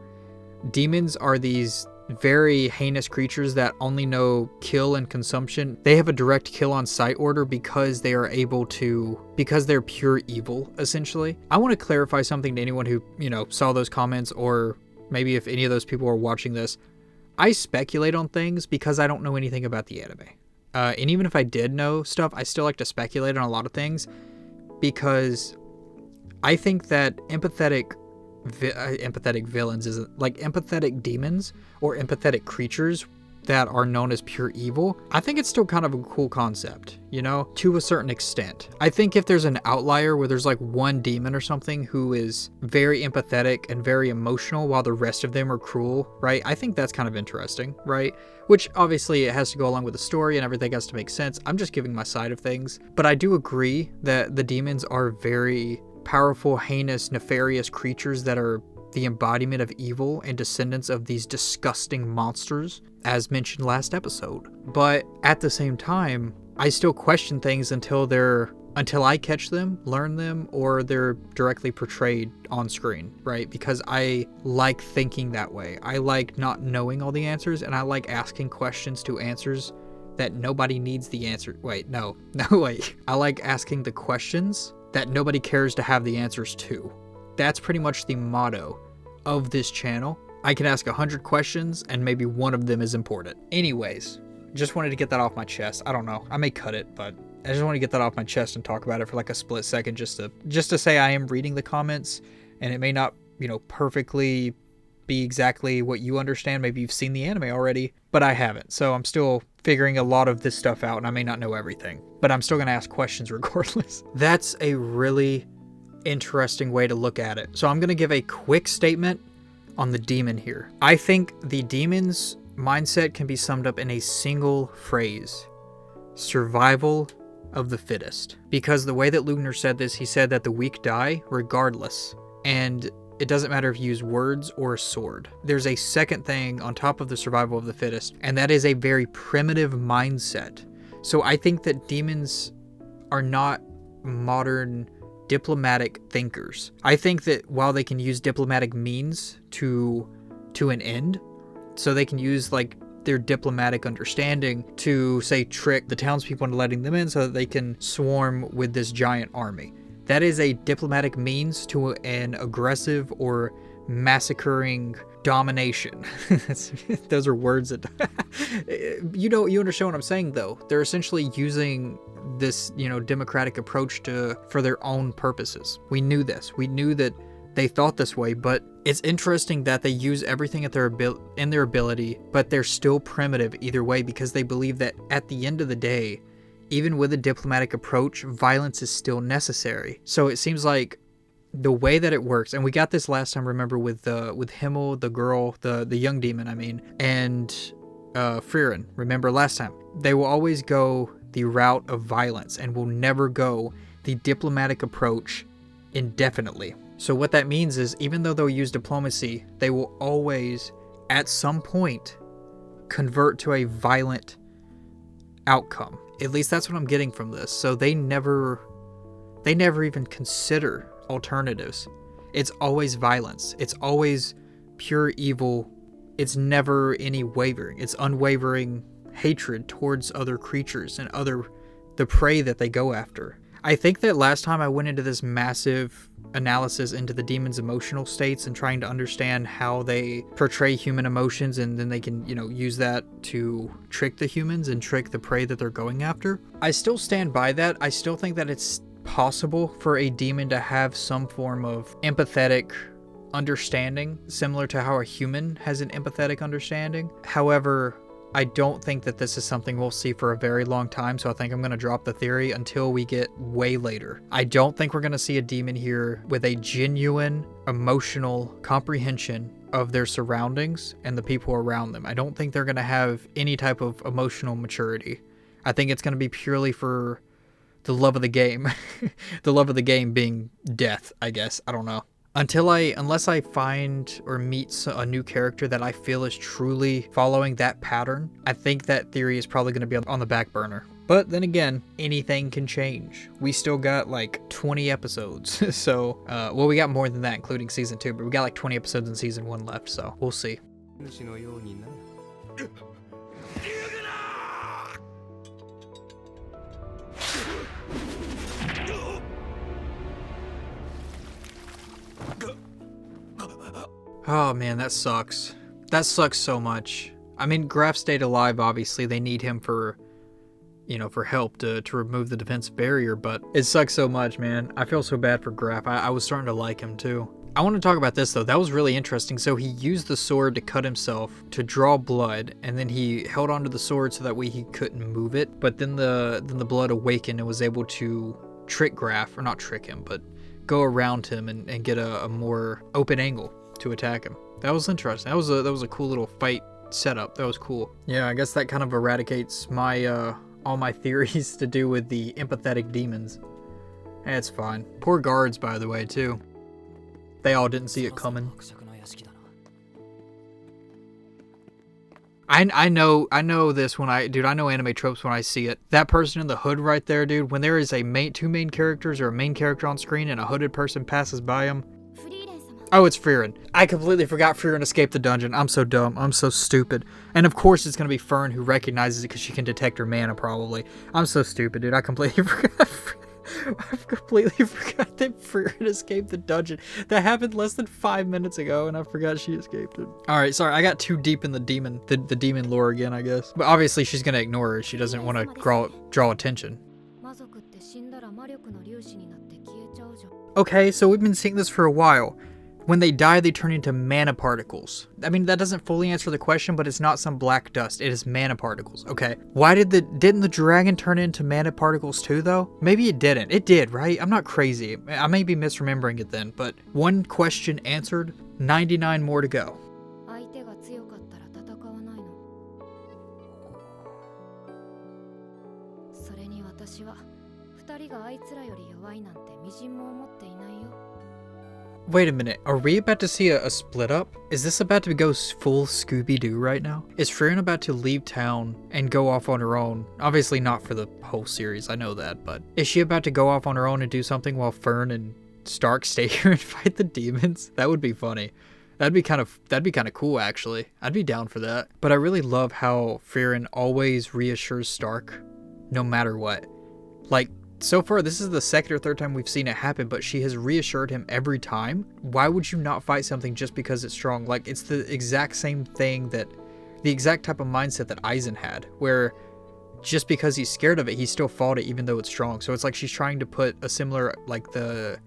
demons are these very heinous creatures that only know kill and consumption. They have a direct kill on sight order because they are able to, because they're pure evil, essentially. I want to clarify something to anyone who, you know, saw those comments, or maybe if any of those people are watching this. I speculate on things because I don't know anything about the anime. And even if I did know stuff, I still like to speculate on a lot of things because I think that empathetic villains isn't like empathetic demons or empathetic creatures that are known as pure evil. I think it's still kind of a cool concept, you know, to a certain extent. I think if there's an outlier where there's like one demon or something who is very empathetic and very emotional while the rest of them are cruel, right? I think that's kind of interesting, right? Which obviously it has to go along with the story and everything has to make sense. I'm just giving my side of things. But I do agree that the demons are very powerful, heinous, nefarious creatures that are the embodiment of evil and descendants of these disgusting monsters, as mentioned last episode. But at the same time, I still question things until I catch them, learn them, or they're directly portrayed on screen, right? Because I like thinking that way. I like not knowing all the answers, and I like asking questions to answers that nobody needs the answer. Wait. I like asking the questions that nobody cares to have the answers to. That's pretty much the motto of this channel. I can ask 100 questions and maybe one of them is important. Anyways, just wanted to get that off my chest. I don't know. I may cut it, but I just want to get that off my chest and talk about it for like a split second just to say I am reading the comments, and it may not, you know, perfectly be exactly what you understand. Maybe you've seen the anime already, but I haven't. So I'm still figuring a lot of this stuff out, and I may not know everything, but I'm still going to ask questions regardless. That's a really interesting way to look at it. So I'm going to give a quick statement on the demon here. I think the demon's mindset can be summed up in a single phrase: survival of the fittest. Because the way that Lugner said this, he said that the weak die regardless, and it doesn't matter if you use words or a sword. There's a second thing on top of the survival of the fittest, and that is a very primitive mindset. So I think that demons are not modern diplomatic thinkers. I think that while they can use diplomatic means to an end, so they can use like their diplomatic understanding to, say, trick the townspeople into letting them in so that they can swarm with this giant army. That is a diplomatic means to an aggressive or massacring domination. Those are words that you understand what I'm saying though. They're essentially using this, democratic approach for their own purposes. We knew this. We knew that they thought this way, but it's interesting that they use everything in their ability, but they're still primitive either way, because they believe that at the end of the day, even with a diplomatic approach, violence is still necessary. So it seems like the way that it works, and we got this last time, remember, with Himmel, the girl, the young demon, and Frieren. Remember last time? They will always go the route of violence and will never go the diplomatic approach indefinitely. So what that means is, even though they'll use diplomacy, they will always, at some point, convert to a violent outcome. At least that's what I'm getting from this. So they never even consider alternatives. It's always violence. It's always pure evil. It's never any wavering. It's unwavering hatred towards other creatures and the prey that they go after. I think that last time I went into this massive analysis into the demon's emotional states and trying to understand how they portray human emotions, and then they can, use that to trick the humans and trick the prey that they're going after. I still stand by that. I still think that it's possible for a demon to have some form of empathetic understanding, similar to how a human has an empathetic understanding. However, I don't think that this is something we'll see for a very long time, so I think I'm going to drop the theory until we get way later. I don't think we're going to see a demon here with a genuine emotional comprehension of their surroundings and the people around them. I don't think they're going to have any type of emotional maturity. I think it's going to be purely for the love of the game. The love of the game being death, I guess. I don't know. Unless I find or meet a new character that I feel is truly following that pattern, I think that theory is probably going to be on the back burner. But then again, anything can change. We still got like 20 episodes. So, we got more than that, including season 2, but we got like 20 episodes in season 1 left, so we'll see. Oh man, that sucks. That sucks so much. Graf stayed alive, obviously. They need him for help to remove the defensive barrier, but it sucks so much, man. I feel so bad for Graf. I was starting to like him too. I want to talk about this though. That was really interesting. So he used the sword to cut himself to draw blood, and then he held onto the sword so that way he couldn't move it. But then the blood awakened and was able to trick Graf, or not trick him, but go around him and get a more open angle to attack him. That was interesting. That was a cool little fight setup. That was cool. Yeah, I guess that kind of eradicates my all my theories to do with the empathetic demons. It's fine. Poor guards, by the way, too. They all didn't see it coming. I know this when I know anime tropes when I see it. That person in the hood right there, dude, when there is two main characters or a main character on screen and a hooded person passes by him. Oh, it's Frieren. I completely forgot Frieren escaped the dungeon. I'm so dumb. I'm so stupid. And of course it's going to be Fern who recognizes it because she can detect her mana, probably. I'm so stupid, dude. I completely forgot. I've completely forgot that Frieren escaped the dungeon. That happened less than 5 minutes ago, and I forgot she escaped it. Alright, sorry. I got too deep in the demon lore again, I guess. But obviously she's going to ignore her. She doesn't want to draw attention. Okay, so we've been seeing this for a while. When they die, they turn into mana particles. I mean, that doesn't fully answer the question, but it's not some black dust. It is mana particles. Okay. Why didn't the dragon turn into mana particles too, though? Maybe it didn't. It did, right? I'm not crazy. I may be misremembering it then, but one question answered, 99 more to go. Wait a minute, are we about to see a split up? Is this about to go full Scooby-Doo right now? Is Frieren about to leave town and go off on her own? Obviously not for the whole series, I know that, but is she about to go off on her own and do something while Fern and Stark stay here and fight the demons? That would be funny. That'd be kind of cool, actually. I'd be down for that. But I really love how Frieren always reassures Stark, no matter what. Like, so far, this is the second or third time we've seen it happen, but she has reassured him every time. Why would you not fight something just because it's strong? Like, it's the exact same thing the exact type of mindset that Aizen had, where just because he's scared of it, he still fought it even though it's strong. So it's like she's trying to put a similar mindset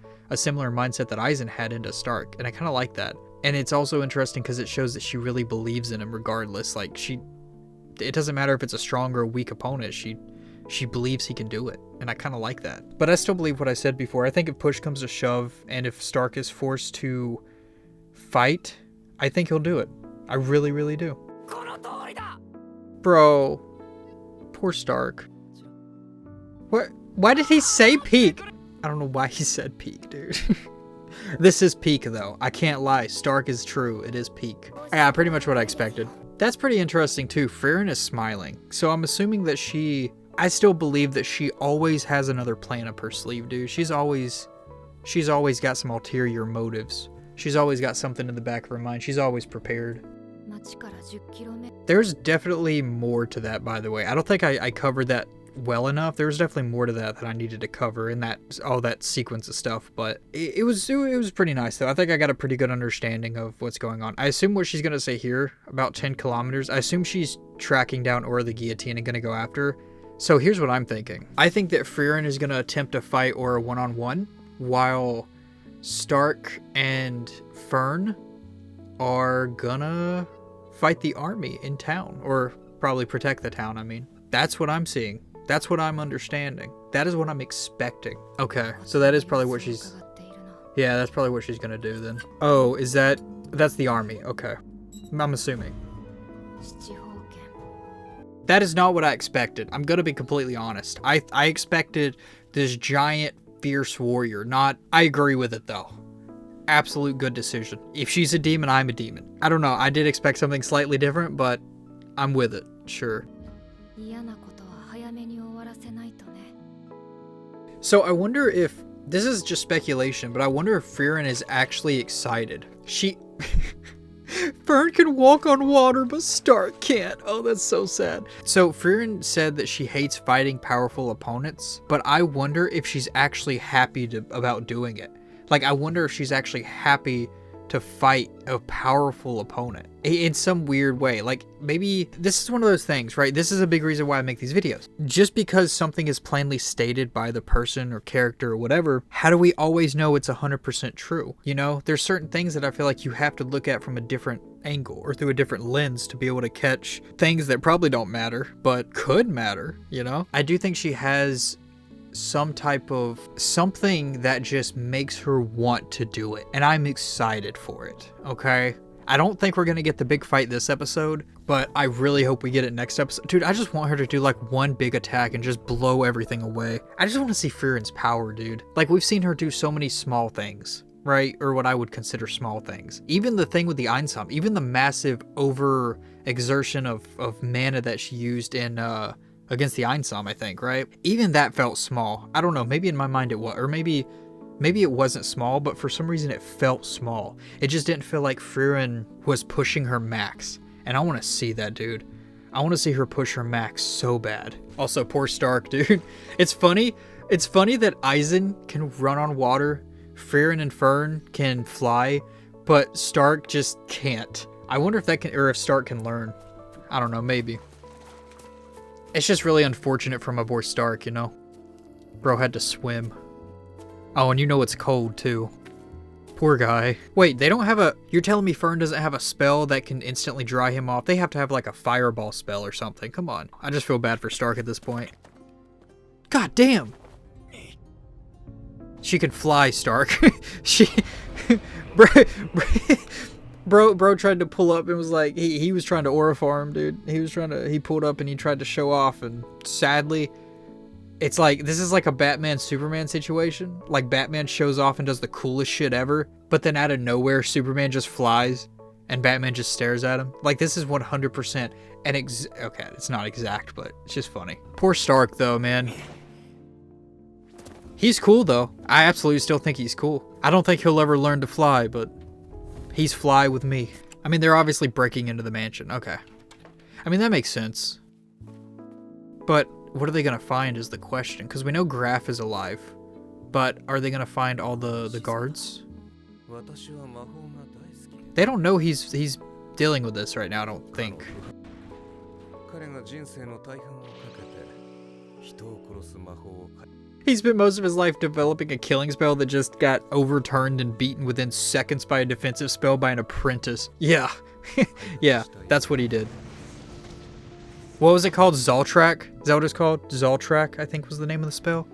that Aizen had into Stark, and I kind of like that. And it's also interesting because it shows that she really believes in him regardless. Like, it doesn't matter if it's a strong or a weak opponent, she believes he can do it, and I kind of like that. But I still believe what I said before. I think if push comes to shove, and if Stark is forced to fight, I think he'll do it. I really, really do. Bro. Poor Stark. What? Why did he say peak? I don't know why he said peak, dude. This is peak, though. I can't lie. Stark is true. It is peak. Yeah, pretty much what I expected. That's pretty interesting, too. Frieren is smiling. So I'm assuming that I still believe that she always has another plan up her sleeve, dude. She's always got some ulterior motives. She's always got something in the back of her mind. She's always prepared. There's definitely more to that, by the way. I don't think I covered that well enough. There was definitely more to that I needed to cover in all that sequence of stuff, but it was pretty nice, though. I think I got a pretty good understanding of what's going on. I assume what she's going to say here, about 10 kilometers, I assume she's tracking down Aura the Guillotine and going to go after her. So here's what I'm thinking. I think that Frieren is going to attempt to fight Aura one-on-one, while Stark and Fern are gonna fight the army in town, or probably protect the town, I mean. That's what I'm seeing. That's what I'm understanding. That is what I'm expecting. Okay, so that is probably what she's... Yeah, that's probably what she's gonna do then. Oh, that's the army, okay. I'm assuming. That is not what I expected. I'm gonna be completely honest. I expected this giant, fierce warrior. I agree with it though. Absolute good decision. If she's a demon, I'm a demon. I don't know. I did expect something slightly different, but I'm with it. Sure. So I wonder if, this is just speculation, but I wonder if Frieren is actually excited. Fern can walk on water, but Stark can't. Oh, that's so sad. So Frieren said that she hates fighting powerful opponents, but I wonder if she's actually happy about doing it. Like, I wonder if she's actually happy to fight a powerful opponent in some weird way. Like, maybe this is one of those things, right? This is a big reason why I make these videos. Just because something is plainly stated by the person or character or whatever, how do we always know it's 100% true? You know, there's certain things that I feel like you have to look at from a different angle or through a different lens to be able to catch things that probably don't matter, but could matter, you know? I do think she has some type of something that just makes her want to do it, and I'm excited for it. Okay, I don't think we're gonna get the big fight this episode, but I really hope we get it next episode. Dude, I just want her to do like one big attack and just blow everything away. I just want to see Frieren's power, dude. Like, we've seen her do so many small things, right? Or what I would consider small things. Even the thing with the Einsam, even the massive over exertion of mana that she used in against the Einsam, I think, right? Even that felt small. I don't know, maybe in my mind it was, or maybe it wasn't small, but for some reason it felt small. It just didn't feel like Frieren was pushing her max. And I want to see that, dude. I want to see her push her max so bad. Also, poor Stark, dude. It's funny that Aizen can run on water, Frieren and Fern can fly, but Stark just can't. I wonder if that can, or if Stark can learn. I don't know, maybe. It's just really unfortunate for my boy Stark, you know? Bro had to swim. Oh, and you know it's cold, too. Poor guy. Wait, they don't have a... You're telling me Fern doesn't have a spell that can instantly dry him off? They have to have like a fireball spell or something. Come on. I just feel bad for Stark at this point. God damn. She can fly, Stark. she... Bro tried to pull up and was like... He was trying to aura farm, dude. He pulled up and he tried to show off, and sadly... It's like, this is like a Batman-Superman situation. Like, Batman shows off and does the coolest shit ever, but then out of nowhere, Superman just flies, and Batman just stares at him. Like, this is 100% okay, it's not exact, but it's just funny. Poor Stark, though, man. He's cool, though. I absolutely still think he's cool. I don't think he'll ever learn to fly, but he's fly with me. I mean, they're obviously breaking into the mansion. Okay. I mean, that makes sense. But... what are they going to find is the question, because we know Graf is alive, but are they going to find all the guards? They don't know he's dealing with this right now, I don't think. He spent most of his life developing a killing spell that just got overturned and beaten within seconds by a defensive spell by an apprentice. Yeah, yeah, that's what he did. What was it called? Zoltrak? Is that what it's called? Zoltrak, I think was the name of the spell.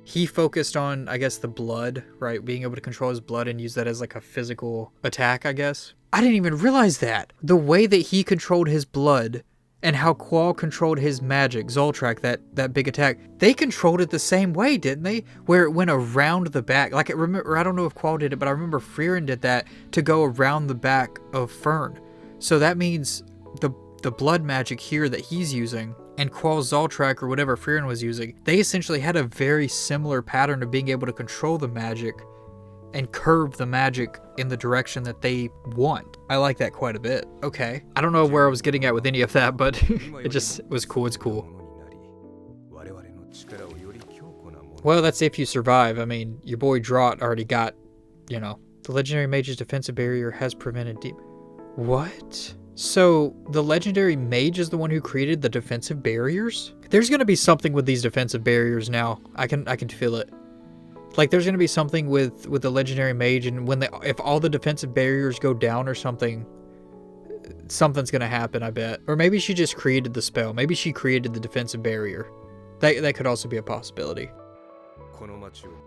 He focused on, I guess, the blood, right? Being able to control his blood and use that as like a physical attack, I guess. I didn't even realize that. The way that he controlled his blood and how Qual controlled his magic, Zoltrak, that big attack, they controlled it the same way, didn't they? Where it went around the back. Like, I don't know if Qual did it, but I remember Frieren did that to go around the back of Fern. So that means the blood magic here that he's using and Qual's Zoltrak or whatever Frieren was using, they essentially had a very similar pattern of being able to control the magic and curve the magic in the direction that they want. I like that quite a bit. Okay. I don't know where I was getting at with any of that, but it was cool. It's cool. Well, that's if you survive. I mean, your boy Draught already got, you know, the legendary mage's defensive barrier has prevented deep... What? So, the legendary mage is the one who created the defensive barriers? There's gonna be something with these defensive barriers now. I can feel it. Like, there's gonna be something with the legendary mage, and if all the defensive barriers go down or something, something's gonna happen, I bet. Or maybe she just created the spell. Maybe she created the defensive barrier. That could also be a possibility.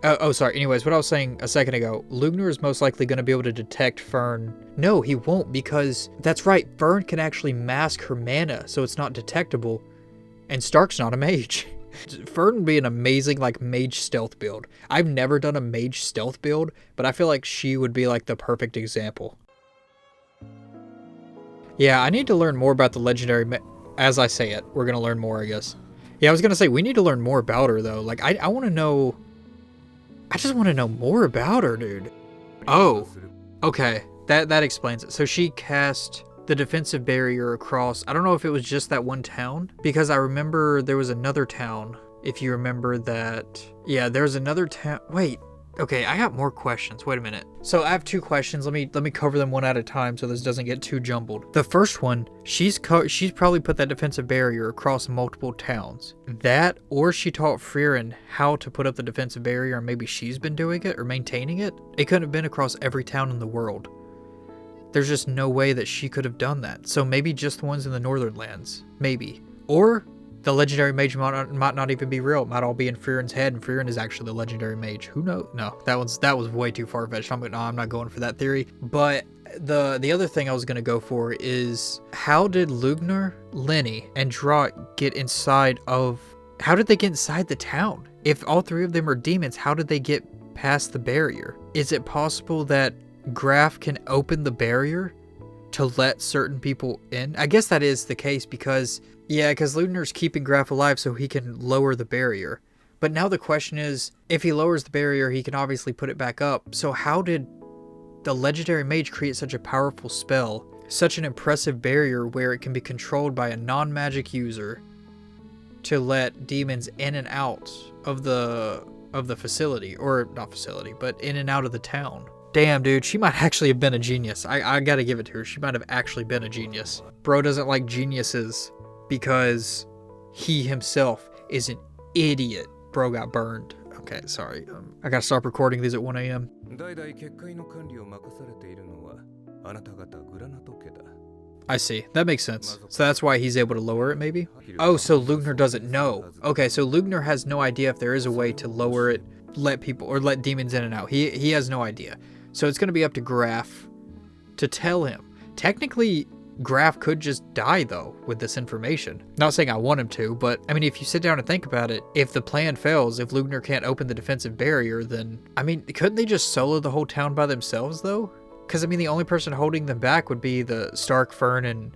Oh, sorry. Anyways, what I was saying a second ago, Lugner is most likely going to be able to detect Fern. No, he won't, because that's right. Fern can actually mask her mana, so it's not detectable. And Stark's not a mage. Fern would be an amazing, like, mage stealth build. I've never done a mage stealth build, but I feel like she would be, like, the perfect example. Yeah, I need to learn more about the legendary as I say it. We're going to learn more, I guess. Yeah, I was going to say, we need to learn more about her, though. Like, I want to know... I just want to know more about her, dude. Oh, okay. That explains it. So she cast the defensive barrier across... I don't know if it was just that one town, because I remember there was another town, if you remember that... Yeah, there's another town... Wait. Okay, I got more questions. Wait a minute. So I have two questions. Let me cover them one at a time so this doesn't get too jumbled. The first one, she's probably put that defensive barrier across multiple towns. That, or she taught Frieren how to put up the defensive barrier, and maybe she's been doing it or maintaining it. It couldn't have been across every town in the world. There's just no way that she could have done that. So maybe just the ones in the northern lands. Maybe. Or... the legendary mage might not even be real. It might all be in Frieren's head, and Frieren is actually the legendary mage. Who knows? No, that was way too far-fetched. I'm not going for that theory. But the other thing I was going to go for is, how did Lugner, Lenny, and Draught get inside of... How did they get inside the town? If all three of them are demons, how did they get past the barrier? Is it possible that Graf can open the barrier to let certain people in? I guess that is the case because... Yeah, because Lugner's keeping Graf alive so he can lower the barrier. But now the question is, if he lowers the barrier, he can obviously put it back up. So how did the legendary mage create such a powerful spell, such an impressive barrier where it can be controlled by a non-magic user to let demons in and out of the facility? Or, not facility, but in and out of the town. Damn, dude, she might actually have been a genius. I gotta give it to her. She might have actually been a genius. Bro doesn't like geniuses. Because he himself is an idiot. Bro got burned. Okay, sorry. I gotta stop recording these at 1 a.m. I see. That makes sense. So that's why he's able to lower it, maybe? Oh, so Lugner doesn't know. Okay, so Lugner has no idea if there is a way to lower it, let people, or let demons in and out. He has no idea. So it's going to be up to Graf to tell him. Technically, Graf could just die, though, with this information. Not saying I want him to, but, I mean, if you sit down and think about it, if the plan fails, if Lugner can't open the defensive barrier, then, I mean, couldn't they just solo the whole town by themselves, though? Because, I mean, the only person holding them back would be the Stark, Fern, and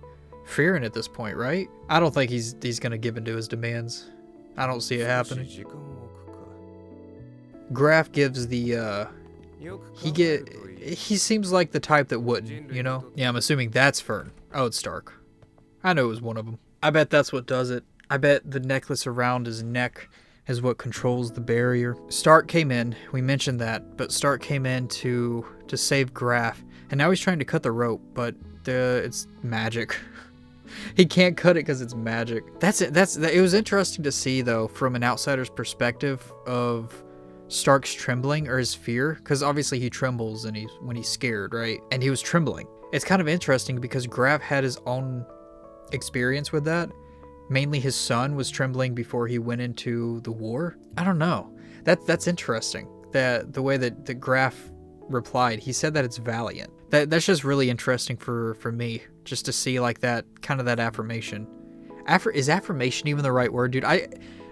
Frieren at this point, right? I don't think he's going to give in to his demands. I don't see it happening. Graf gives the, he seems like the type that wouldn't, you know? Yeah, I'm assuming that's Fern. Oh, it's Stark. I know it was one of them. I bet that's what does it. I bet the necklace around his neck is what controls the barrier. Stark came in, we mentioned that, but Stark came in to save Graf, and now he's trying to cut the rope, but it's magic. He can't cut it because it's magic. It was interesting to see, though, from an outsider's perspective of Stark's trembling or his fear, because obviously he trembles and when he's scared, right? And he was trembling. It's kind of interesting because Graf had his own experience with that. Mainly his son was trembling before he went into the war. I don't know. That's interesting. That the way that Graf replied, he said that it's valiant. That's just really interesting for me, just to see like that kind of that affirmation. Is affirmation even the right word, dude?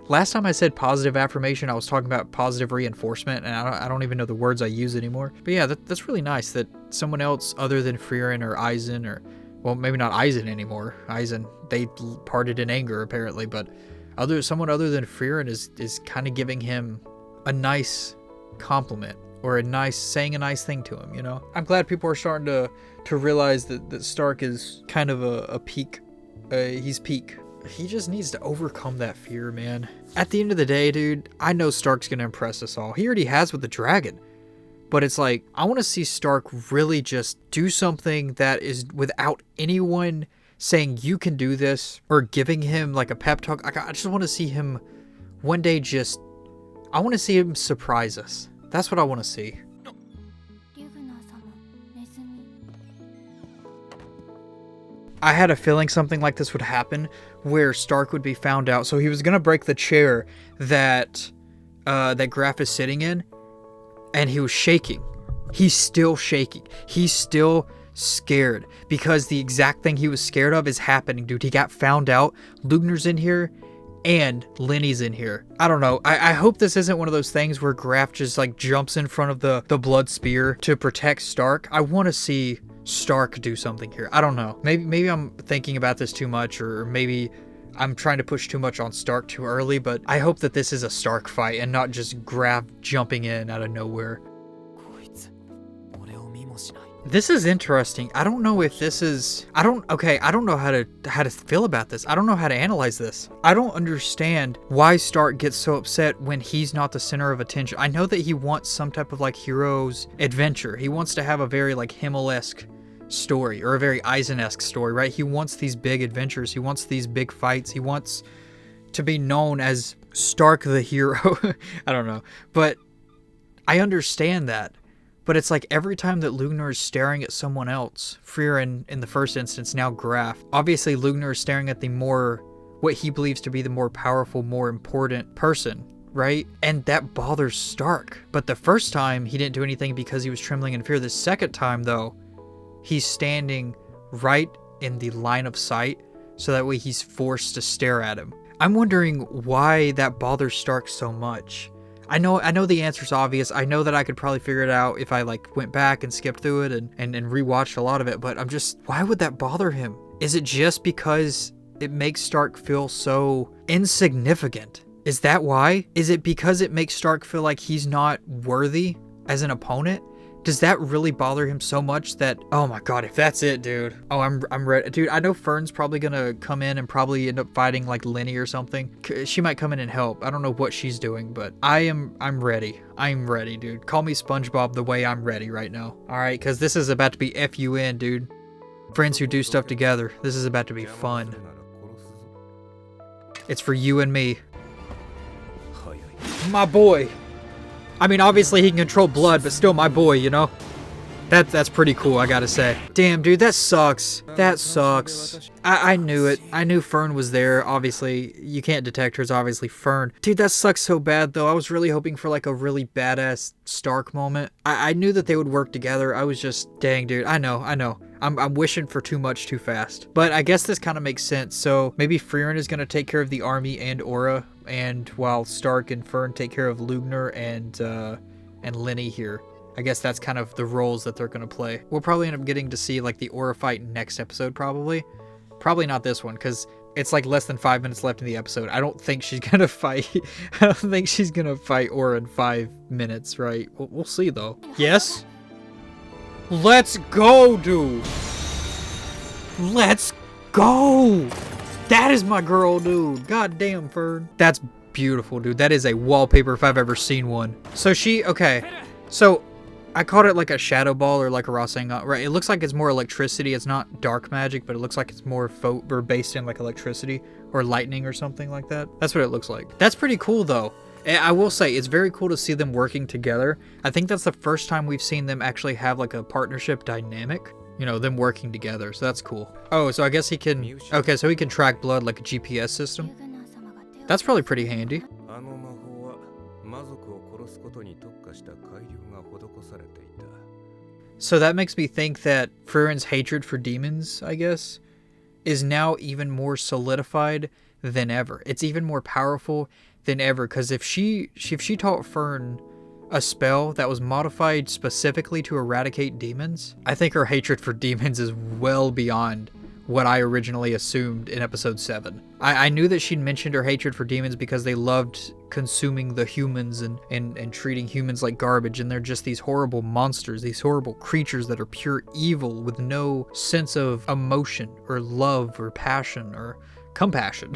Last time I said positive affirmation, I was talking about positive reinforcement, and I don't even know the words I use anymore. But yeah, that's really nice that someone else other than Frieren or Eisen, or, well, maybe not Eisen anymore. Eisen, they parted in anger apparently, but someone other than Frieren is kind of giving him a nice compliment, or saying a nice thing to him, you know? I'm glad people are starting to realize that Stark is kind of a peak. He's peak. He just needs to overcome that fear, man. At the end of the day, dude, I know Stark's gonna impress us all. He already has with the dragon. But it's like, I want to see Stark really just do something that is without anyone saying you can do this, or giving him like a pep talk. I just want to see him one day I want to see him surprise us. That's what I want to see. I had a feeling something like this would happen, where Stark would be found out. So he was going to break the chair that Graf is sitting in, and he was shaking. He's still shaking. He's still scared, because the exact thing he was scared of is happening, dude. He got found out. Lugner's in here, and Lenny's in here. I don't know. I hope this isn't one of those things where Graf just like jumps in front of the blood spear to protect Stark. I want to see Stark do something here. I don't know. Maybe I'm thinking about this too much, or maybe I'm trying to push too much on Stark too early, but I hope that this is a Stark fight and not just Graf jumping in out of nowhere. This is interesting. I don't know if this is... I don't know how to feel about this. I don't know how to analyze this. I don't understand why Stark gets so upset when he's not the center of attention. I know that he wants some type of like hero's adventure. He wants to have a very like Himmel-esque story, or a very Eisen-esque story, right? He wants these big adventures. He wants these big fights. He wants to be known as Stark the hero. I don't know. But I understand that. But it's like every time that Lugner is staring at someone else, Frieren in the first instance, now Graf, obviously Lugner is staring at what he believes to be the more powerful, more important person, right? And that bothers Stark. But the first time, he didn't do anything because he was trembling in fear. The second time, though, he's standing right in the line of sight, so that way he's forced to stare at him. I'm wondering why that bothers Stark so much. I know the answer's obvious. I know that I could probably figure it out if I like went back and skipped through it and rewatched a lot of it, but why would that bother him? Is it just because it makes Stark feel so insignificant? Is that why? Is it because it makes Stark feel like he's not worthy as an opponent? Does that really bother him so much that, oh my god, if that's it, dude. Oh, I'm ready. Dude, I know Fern's probably gonna come in and probably end up fighting like Lenny or something. She might come in and help. I don't know what she's doing, but I'm ready. I'm ready, dude. Call me SpongeBob the way I'm ready right now. Alright, because this is about to be FUN, dude. Friends who do stuff together. This is about to be fun. It's for you and me. My boy. I mean, obviously he can control blood, but still my boy, you know? That's pretty cool, I gotta say. Damn, dude, that sucks. That sucks. I knew it. I knew Fern was there. Obviously, you can't detect her. It's obviously Fern. Dude, that sucks so bad, though. I was really hoping for, like, a really badass Stark moment. I knew that they would work together. I was just, dang, dude. I know. I'm wishing for too much too fast. But I guess this kind of makes sense. So maybe Frieren is going to take care of the army and Aura, and while Stark and Fern take care of Lugner and Lenny here. I guess that's kind of the roles that they're going to play. We'll probably end up getting to see like the Aura fight next episode, probably. Probably not this one, because it's like less than 5 minutes left in the episode. I don't think she's going to fight. I don't think she's going to fight Aura in 5 minutes, right? We'll see, though. Yes? Let's go, dude. Let's go. That is my girl, dude. God damn, Fern. That's beautiful, dude. That is a wallpaper if I've ever seen one. So okay. So I called it like a shadow ball or like a Rasengan, right? It looks like it's more electricity. It's not dark magic, but it looks like it's more or based in like electricity or lightning or something like that. That's what it looks like. That's pretty cool though. I will say it's very cool to see them working together. I think that's the first time we've seen them actually have like a partnership dynamic. You know, them working together. So that's cool. Oh, so I guess he can, okay, so he can track blood like a GPS system. That's probably pretty handy. So that makes me think that Frieren's hatred for demons, I guess, is now even more solidified than ever. It's even more powerful than ever, because if she taught Fern a spell that was modified specifically to eradicate demons, I think her hatred for demons is well beyond what I originally assumed in episode 7. I knew that she'd mentioned her hatred for demons because they loved consuming the humans and treating humans like garbage, and they're just these horrible monsters, these horrible creatures that are pure evil with no sense of emotion or love or passion or compassion,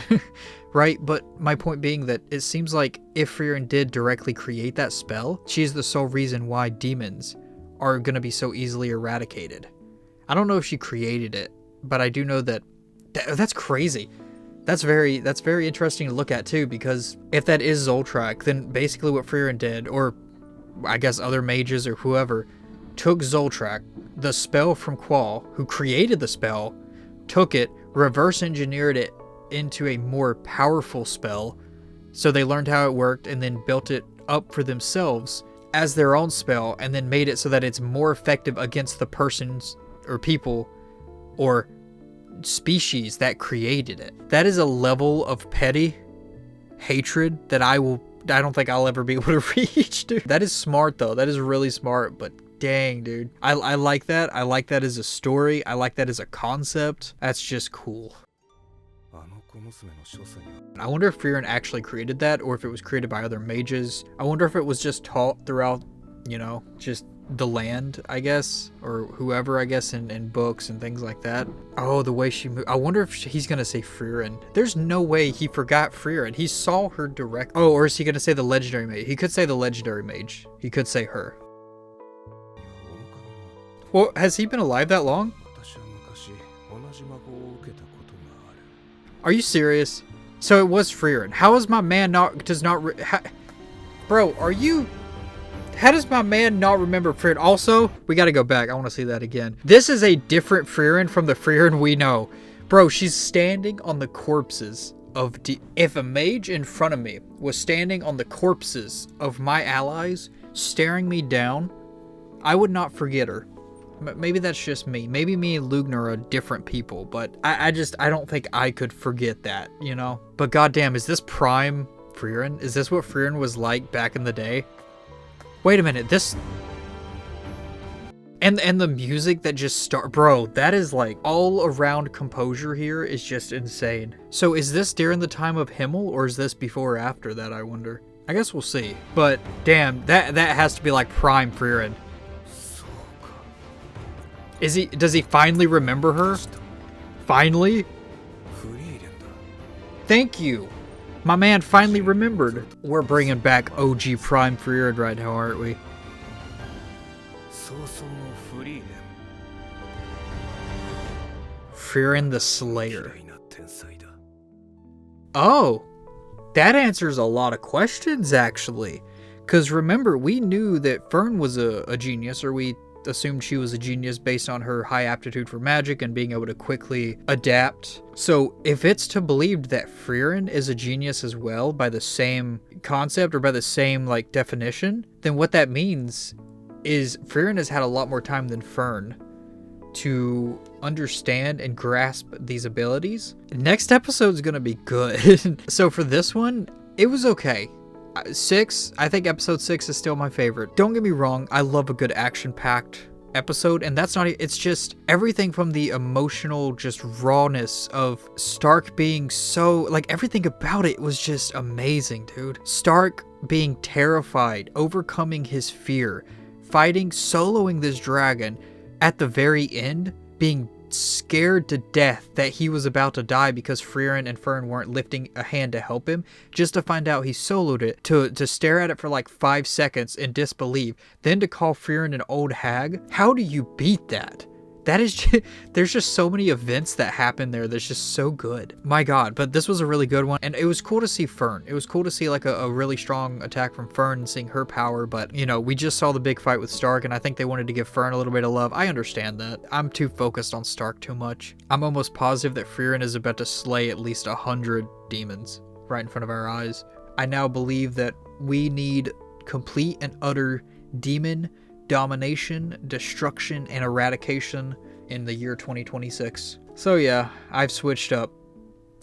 right? But my point being that it seems like if Frieren did directly create that spell, she's the sole reason why demons are going to be so easily eradicated. I don't know if she created it, but I do know that that's crazy. That's very interesting to look at too, because if that is Zoltrak, then basically what Frieren did, or I guess other mages or whoever, took Zoltrak, the spell from Qual, who created the spell, took it, reverse engineered it into a more powerful spell, so they learned how it worked and then built it up for themselves as their own spell, and then made it so that it's more effective against the persons or people or species that created it. That is a level of petty hatred that I don't think I'll ever be able to reach, dude. That is smart though. That is really smart, but dang, dude. I like that. I like that as a story. I like that as a concept. That's just cool. I wonder if Frieren actually created that, or if it was created by other mages. I wonder if it was just taught throughout, you know, just the land, I guess, or whoever, I guess, in books and things like that. Oh, the way she moved. I wonder if he's gonna say Frieren. There's no way he forgot Frieren. He saw her direct. Oh, or is he gonna say the legendary mage? He could say the legendary mage. He could say her. Well, has he been alive that long? Are you serious? So it was Frieren. How is my man bro, are you... How does my man not remember Frieren? Also, we gotta go back. I want to see that again. This is a different Frieren from the Frieren we know. Bro, she's standing on the corpses of... If a mage in front of me was standing on the corpses of my allies, staring me down, I would not forget her. Maybe that's just me. Maybe me and Lugner are different people, but I don't think I could forget that, you know? But goddamn, is this prime Frieren? Is this what Frieren was like back in the day? Wait a minute, this... And the music that just bro, that is like all around composure here is just insane. So is this during the time of Himmel, or is this before or after that, I wonder? I guess we'll see. But damn, that has to be like prime Frieren. Does he finally remember her? Finally? Thank you. My man finally remembered. We're bringing back OG Prime Frieren right now, aren't we? Frieren the Slayer. Oh, that answers a lot of questions, actually. Because remember, we knew that Fern was a genius, or we assumed she was a genius based on her high aptitude for magic and being able to quickly adapt. So if it's to believe that Frieren is a genius as well by the same concept or by the same like definition, then what that means is Frieren has had a lot more time than Fern to understand and grasp these abilities. Next episode is gonna be good. So for this one, it was okay. 6, I think episode 6 is still my favorite. Don't get me wrong, I love a good action-packed episode, and that's not, it's just everything from the emotional just rawness of Stark being so, like, everything about it was just amazing, dude. Stark being terrified, overcoming his fear, fighting, soloing this dragon, at the very end, being scared to death that he was about to die because Frieren and Fern weren't lifting a hand to help him, just to find out he soloed it, to stare at it for like 5 seconds in disbelief, then to call Frieren an old hag. How do you beat that? That is just, there's just so many events that happen there that's just so good. My god, but this was a really good one, and it was cool to see Fern. It was cool to see like a really strong attack from Fern and seeing her power, but you know, we just saw the big fight with Stark, and I think they wanted to give Fern a little bit of love. I understand that. I'm too focused on Stark too much. I'm almost positive that Frieren is about to slay at least 100 demons right in front of our eyes. I now believe that we need complete and utter demon domination, destruction, and eradication in the year 2026. So yeah, I've switched up.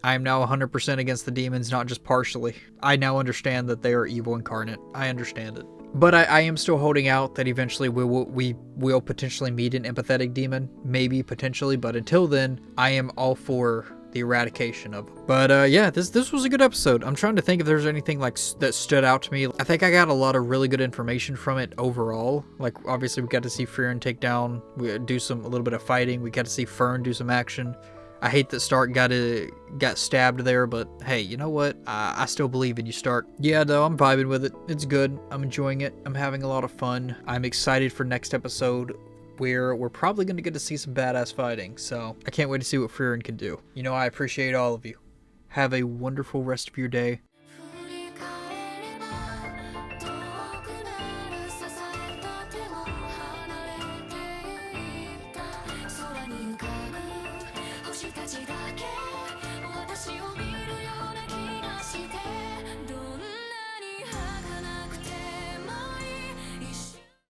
I am now 100% against the demons, not just partially. I now understand that they are evil incarnate. I understand it. But I am still holding out that eventually we will potentially meet an empathetic demon. Maybe, potentially, but until then, I am all for the eradication of them. But yeah, this was a good episode. I'm trying to think if there's anything like that stood out to me. I think I got a lot of really good information from it overall. Like obviously we got to see Frieren take down, we do a little bit of fighting. We got to see Fern do some action. I hate that Stark got stabbed there, but hey, you know what? I still believe in you, Stark. Yeah, though, I'm vibing with it. It's good. I'm enjoying it. I'm having a lot of fun. I'm excited for next episode, where we're probably going to get to see some badass fighting, so I can't wait to see what Frieren can do. You know, I appreciate all of you. Have a wonderful rest of your day.